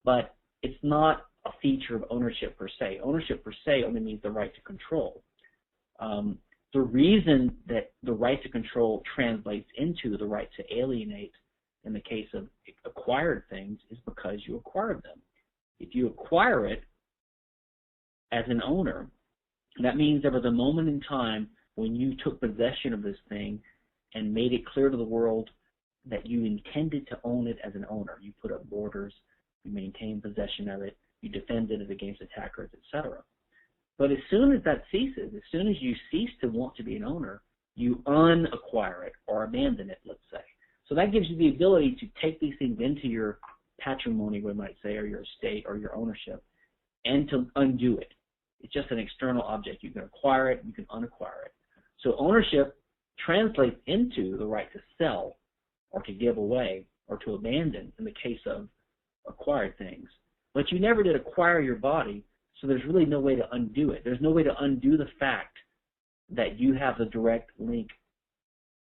But it's not a feature of ownership per se. Ownership per se only means the right to control. The reason that the right to control translates into the right to alienate in the case of acquired things is because you acquired them. If you acquire it as an owner, that means there was a moment in time when you took possession of this thing and made it clear to the world that you intended to own it as an owner. You put up borders, you maintained possession of it, you defended it against attackers, etc. But as soon as that ceases, as soon as you cease to want to be an owner, you unacquire it or abandon it, let's say. So that gives you the ability to take these things into your patrimony, we might say, or your estate or your ownership, and to undo it. It's just an external object. You can acquire it, you can unacquire it. So ownership translates into the right to sell or to give away or to abandon in the case of acquired things. But you never did acquire your body, so there's really no way to undo it. There's no way to undo the fact that you have the direct link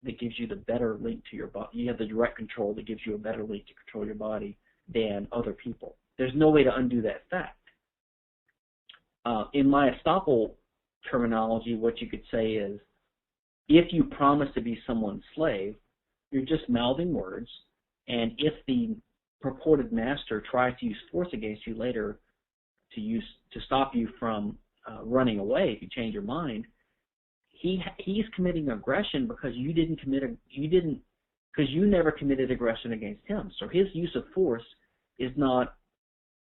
that gives you the better link to your body. You have the direct control that gives you a better link to control your body than other people. There's no way to undo that fact. In my estoppel terminology, what you could say is, if you promise to be someone's slave, you're just mouthing words, and if the purported master tries to use force against you later to stop you from running away, if you change your mind, he's committing aggression because you never committed aggression against him. So his use of force is not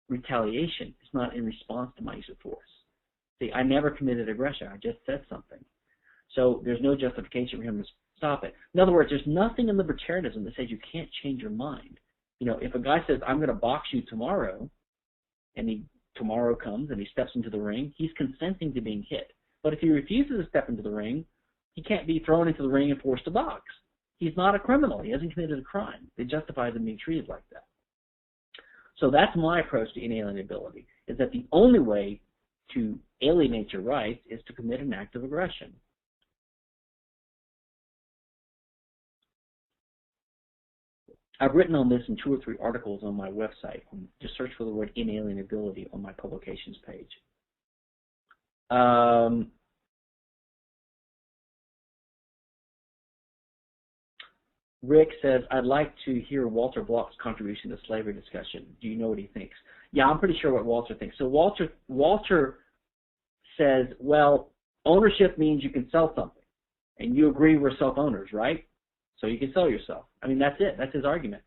retaliation. It's not in response to my use of force. See, I never committed aggression. I just said something. So there's no justification for him to stop it. In other words, there's nothing in libertarianism that says you can't change your mind. You know, if a guy says, I'm going to box you tomorrow, and tomorrow comes and he steps into the ring, he's consenting to being hit. But if he refuses to step into the ring, he can't be thrown into the ring and forced to box. He's not a criminal. He hasn't committed a crime. It justifies him being treated like that. So that's my approach to inalienability, is that the only way to alienate your rights is to commit an act of aggression. I've written on this in 2 or 3 articles on my website. Just search for the word inalienability on my publications page. Rick says, I'd like to hear Walter Block's contribution to the slavery discussion. Do you know what he thinks? Yeah, I'm pretty sure what Walter thinks. So Walter says, well, ownership means you can sell something. And you agree we're self-owners, right? So you can sell yourself. I mean, that's it. That's his argument.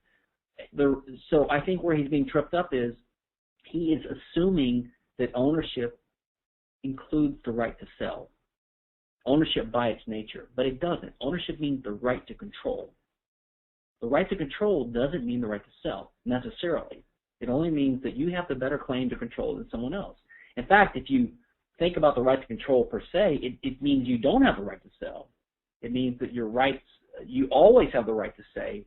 So I think where he's being tripped up is he is assuming that ownership includes the right to sell. Ownership by its nature. But it doesn't. Ownership means the right to control. The right to control doesn't mean the right to sell, necessarily. It only means that you have the better claim to control than someone else. In fact, if you think about the right to control per se, it means you don't have the right to sell. It means that your rights, you always have the right to say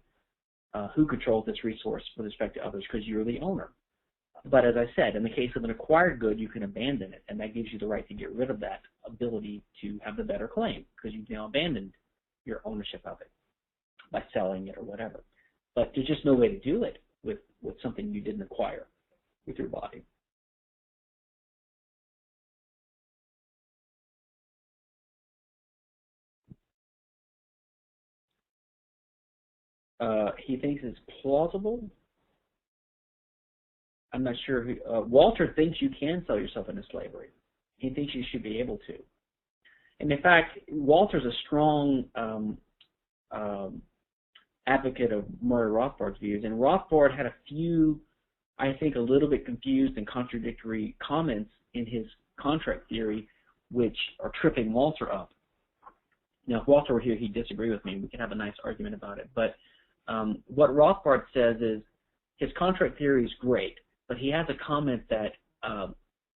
who controls this resource with respect to others because you're the owner. But as I said, in the case of an acquired good, you can abandon it, and that gives you the right to get rid of that ability to have the better claim because you've now abandoned your ownership of it by selling it or whatever. But there's just no way to do it with something you didn't acquire with your body. He thinks it's plausible. I'm not sure. Walter thinks you can sell yourself into slavery. He thinks you should be able to. And in fact, Walter's a strong advocate of Murray Rothbard's views. And Rothbard had a few, I think, a little bit confused and contradictory comments in his contract theory, which are tripping Walter up. Now, if Walter were here, he'd disagree with me. We could have a nice argument about it. But what Rothbard says is his contract theory is great, but he has a comment that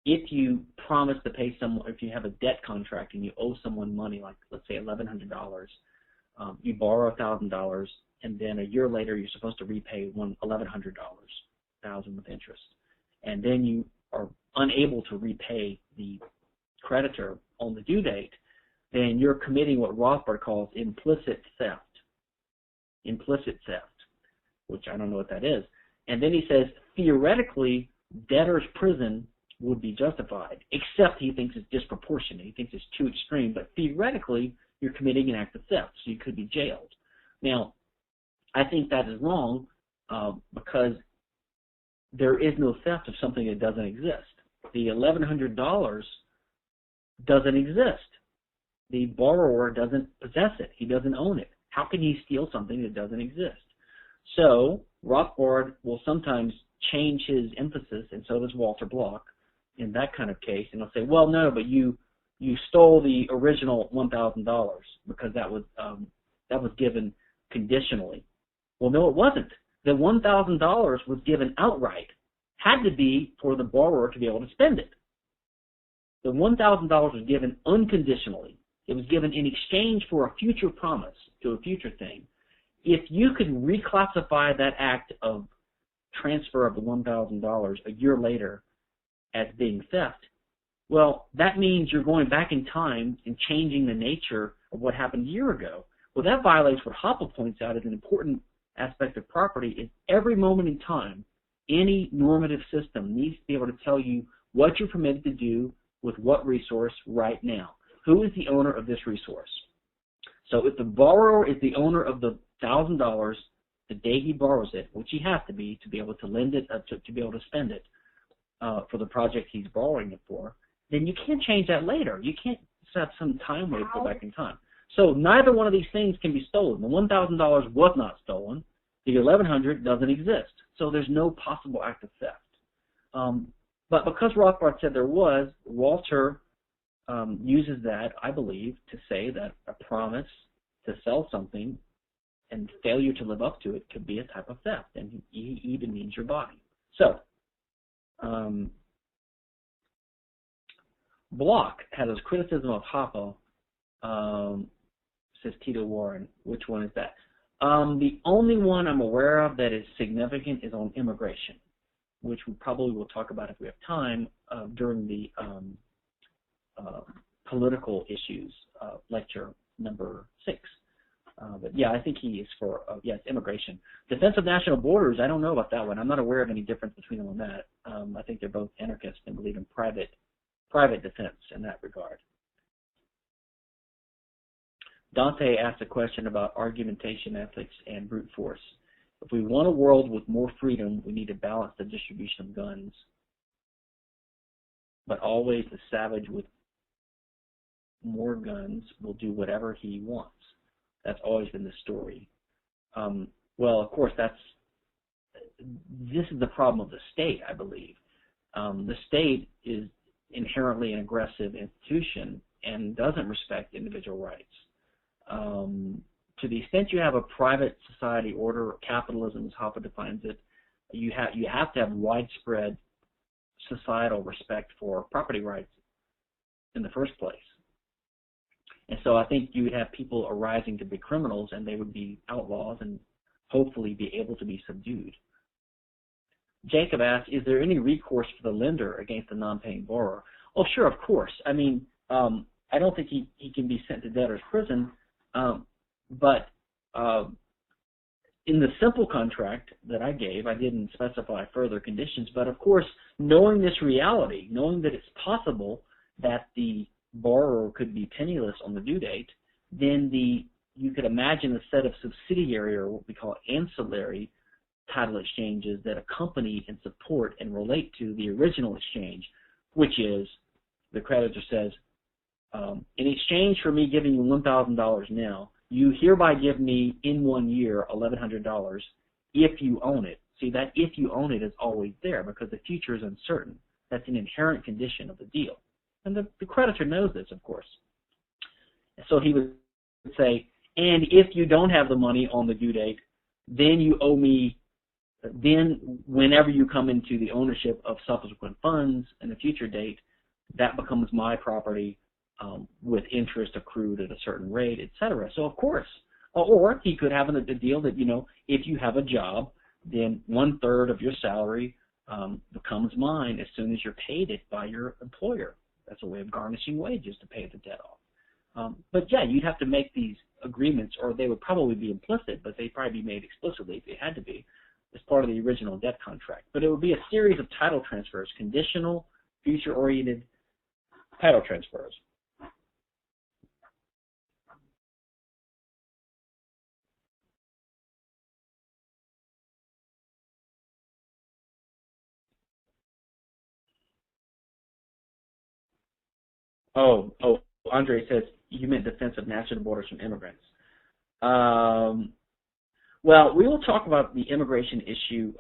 if you promise to pay someone, if you have a debt contract and you owe someone money, like let's say $1,100, you borrow $1,000, and then a year later you're supposed to repay $1,100, $1,000 with interest, and then you are unable to repay the creditor on the due date, then you're committing what Rothbard calls implicit theft. Implicit theft, which I don't know what that is. And then he says, theoretically, debtor's prison would be justified, except he thinks it's disproportionate. He thinks it's too extreme, but theoretically, you're committing an act of theft, so you could be jailed. Now, I think that is wrong because there is no theft of something that doesn't exist. The $1,100 doesn't exist. The borrower doesn't possess it. He doesn't own it. How can he steal something that doesn't exist? So Rothbard will sometimes change his emphasis, and so does Walter Block in that kind of case, and he'll say, well, no, but you stole the original $1,000 because that was given conditionally. Well, no, it wasn't. The $1,000 was given outright. Had to be for the borrower to be able to spend it. The $1,000 was given unconditionally. It was given in exchange for a future promise to a future thing. If you could reclassify that act of transfer of the $1,000 a year later as being theft, well, that means you're going back in time and changing the nature of what happened a year ago. Well, that violates what Hoppe points out as an important aspect of property is every moment in time, any normative system needs to be able to tell you what you're permitted to do with what resource right now. Who is the owner of this resource? So if the borrower is the owner of the $1,000 the day he borrows it, which he has to be able to lend it, to be able to spend it for the project he's borrowing it for, then you can't change that later. You can't set some time where you go back in time. So neither one of these things can be stolen. The $1,000 was not stolen. The $1,100 doesn't exist. So there's no possible act of theft. But because Rothbard said there was, Walter uses that, I believe, to say that a promise to sell something and failure to live up to it could be a type of theft, and he even means your body. So, Block had his criticism of Hoppe, says Tito Warren. Which one is that? The only one I'm aware of that is significant is on immigration, which we probably will talk about if we have time during the political issues lecture number 6. But yeah, I think he is for, yes, immigration. Defense of national borders, I don't know about that one. I'm not aware of any difference between them on that. I think they're both anarchists and believe in private defense in that regard. Dante asked a question about argumentation ethics and brute force. If we want a world with more freedom, we need to balance the distribution of guns. But always the savage with more guns will do whatever he wants. That's always been the story. Well, of course, this is the problem of the state, I believe. The state is inherently an aggressive institution and doesn't respect individual rights. To the extent you have a private society order, capitalism as Hoppe defines it, you have to have widespread societal respect for property rights in the first place. And so I think you would have people arising to be criminals, and they would be outlaws and hopefully be able to be subdued. Jacob asks, is there any recourse for the lender against the non-paying borrower? Oh, sure, of course. I mean, I don't think he can be sent to debtor's prison, but in the simple contract that I gave, I didn't specify further conditions, but of course, knowing this reality, knowing that it's possible that the borrower could be penniless on the due date, then you could imagine a set of subsidiary, or what we call ancillary, title exchanges that accompany and support and relate to the original exchange, which is the creditor says, in exchange for me giving you $1,000 now, you hereby give me in 1 year $1,100 if you own it. See, that if you own it is always there because the future is uncertain. That's an inherent condition of the deal. And the creditor knows this, of course. So he would say, and if you don't have the money on the due date, then you owe me, then whenever you come into the ownership of subsequent funds in a future date, that becomes my property with interest accrued at a certain rate, etc. So of course, or he could have a deal that, you know, if you have a job, then 1/3 of your salary becomes mine as soon as you're paid it by your employer. That's a way of garnishing wages to pay the debt off. But yeah, you'd have to make these agreements, or they would probably be implicit, but they'd probably be made explicitly if they had to be, as part of the original debt contract. But it would be a series of title transfers, conditional, future-oriented title transfers. Oh, Andre says, you meant defense of national borders from immigrants. Well, we will talk about the immigration issue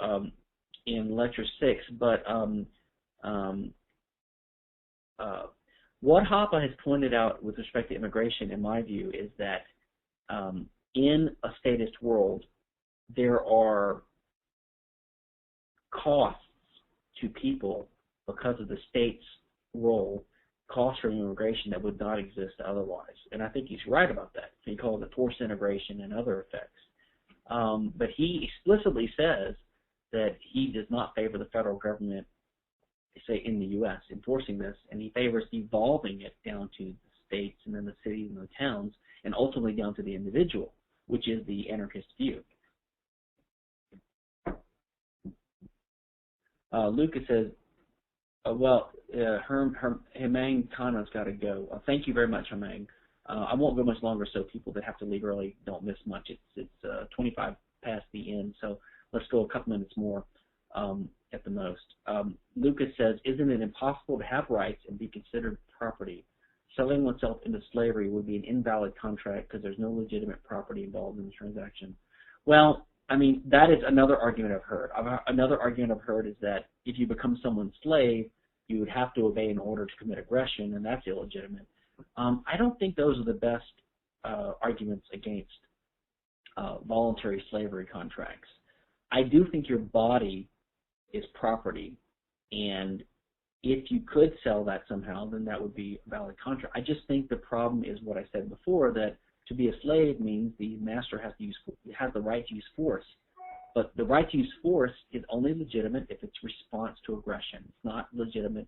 in Lecture 6, but what Hoppe has pointed out with respect to immigration, in my view, is that in a statist world, there are costs to people because of the state's role, costs from immigration that would not exist otherwise. And I think he's right about that. He calls it forced integration and other effects. But he explicitly says that he does not favor the federal government, say in the U.S., enforcing this, and he favors evolving it down to the states and then the cities and the towns, and ultimately down to the individual, which is the anarchist view. Lucas says, Hemang Khanna's got to go. Thank you very much, Hemang. I won't go much longer, so people that have to leave early don't miss much. It's 25 past the end, so let's go a couple minutes more at the most. Lucas says, isn't it impossible to have rights and be considered property? Selling oneself into slavery would be an invalid contract because there's no legitimate property involved in the transaction. Well, I mean, that is another argument I've heard. Another argument I've heard is that if you become someone's slave, you would have to obey an order to commit aggression, and that's illegitimate. I don't think those are the best arguments against voluntary slavery contracts. I do think your body is property, and if you could sell that somehow, then that would be a valid contract. I just think the problem is what I said before, that to be a slave means the master has the right to use force. But the right to use force is only legitimate if it's response to aggression. It's not legitimate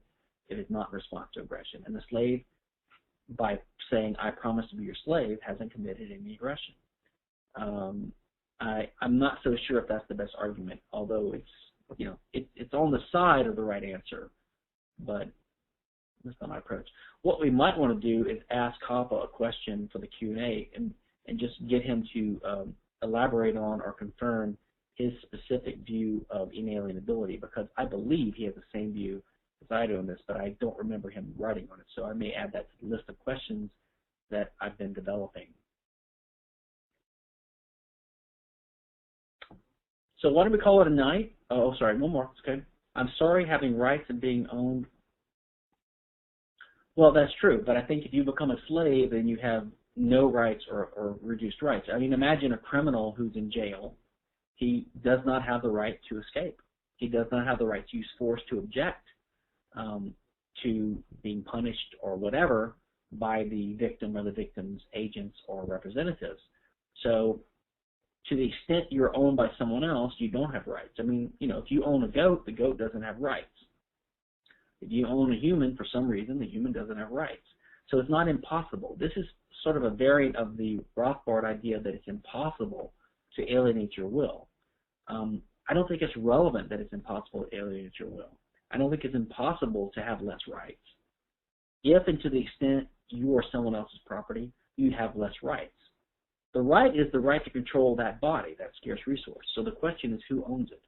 if it's not response to aggression. And the slave, by saying, I promise to be your slave, hasn't committed any aggression. I'm not so sure if that's the best argument, although it's on the side of the right answer, but that's not my approach. What we might want to do is ask Hoppe a question for the Q&A and just get him to elaborate on or confirm his specific view of inalienability, because I believe he has the same view as I do on this, but I don't remember him writing on it, so I may add that to the list of questions that I've been developing. So why don't we call it a night? Oh, sorry, one more. It's okay. I'm sorry having rights and being owned. Well, that's true, but I think if you become a slave, then you have no rights or reduced rights. I mean, imagine a criminal who's in jail. He does not have the right to escape. He does not have the right to use force to object to being punished or whatever by the victim or the victim's agents or representatives. So to the extent you're owned by someone else, you don't have rights. I mean, you know, if you own a goat, the goat doesn't have rights. If you own a human, for some reason, the human doesn't have rights. So it's not impossible. This is sort of a variant of the Rothbard idea that it's impossible to alienate your will. I don't think it's relevant that it's impossible to alienate your will. I don't think it's impossible to have less rights. If and to the extent you are someone else's property, you have less rights. The right is the right to control that body, that scarce resource. So the question is, who owns it?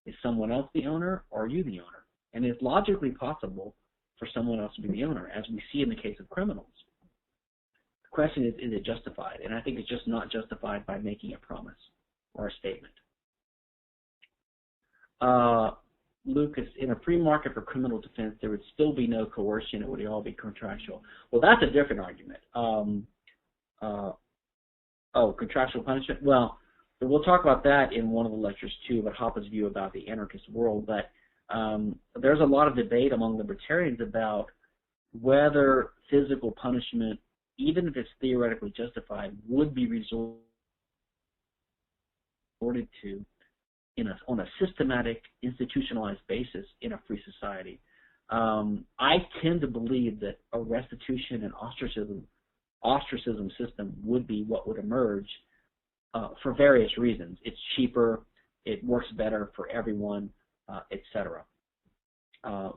Is someone else the owner, or are you the owner? And it's logically possible for someone else to be the owner, as we see in the case of criminals. The question is it justified? And I think it's just not justified by making a promise or a statement. Lucas, in a free market for criminal defense, there would still be no coercion. It would all be contractual. Well, that's a different argument. Contractual punishment? Well, we'll talk about that in one of the lectures, too, about Hoppe's view about the anarchist world. But there's a lot of debate among libertarians about whether physical punishment, even if it's theoretically justified, would be resorted to on a systematic, institutionalized basis in a free society. I tend to believe that a restitution and ostracism system would be what would emerge for various reasons. It's cheaper, it works better for everyone, etc.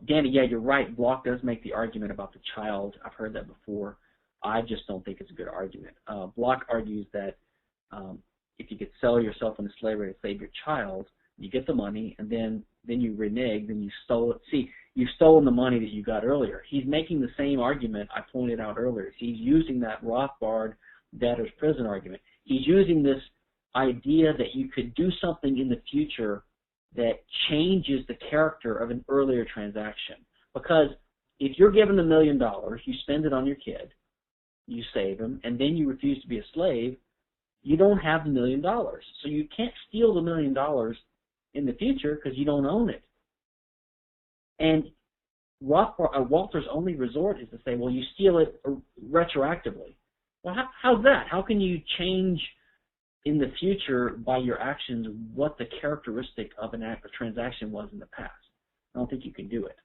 Danny, yeah, you're right. Block does make the argument about the child. I've heard that before. I just don't think it's a good argument. Block argues that if you could sell yourself into slavery to save your child, you get the money, and then you renege, then you stole it. See, you've stolen the money that you got earlier. He's making the same argument I pointed out earlier. He's using that Rothbard debtor's prison argument. He's using this idea that you could do something in the future that changes the character of an earlier transaction. Because if you're given $1 million, you spend it on your kid, you save him, and then you refuse to be a slave, you don't have $1 million. So you can't steal the $1 million in the future because you don't own it. And Walter's only resort is to say, well, you steal it retroactively. Well, how's that? How can you change in the future by your actions what the characteristic of a transaction was in the past? I don't think you can do it.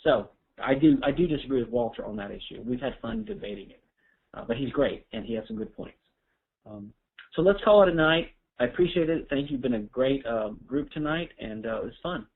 So I do disagree with Walter on that issue. We've had fun debating it. But he's great, and he has some good points. So let's call it a night. I appreciate it. Thank you. You've been a great group tonight, and it was fun.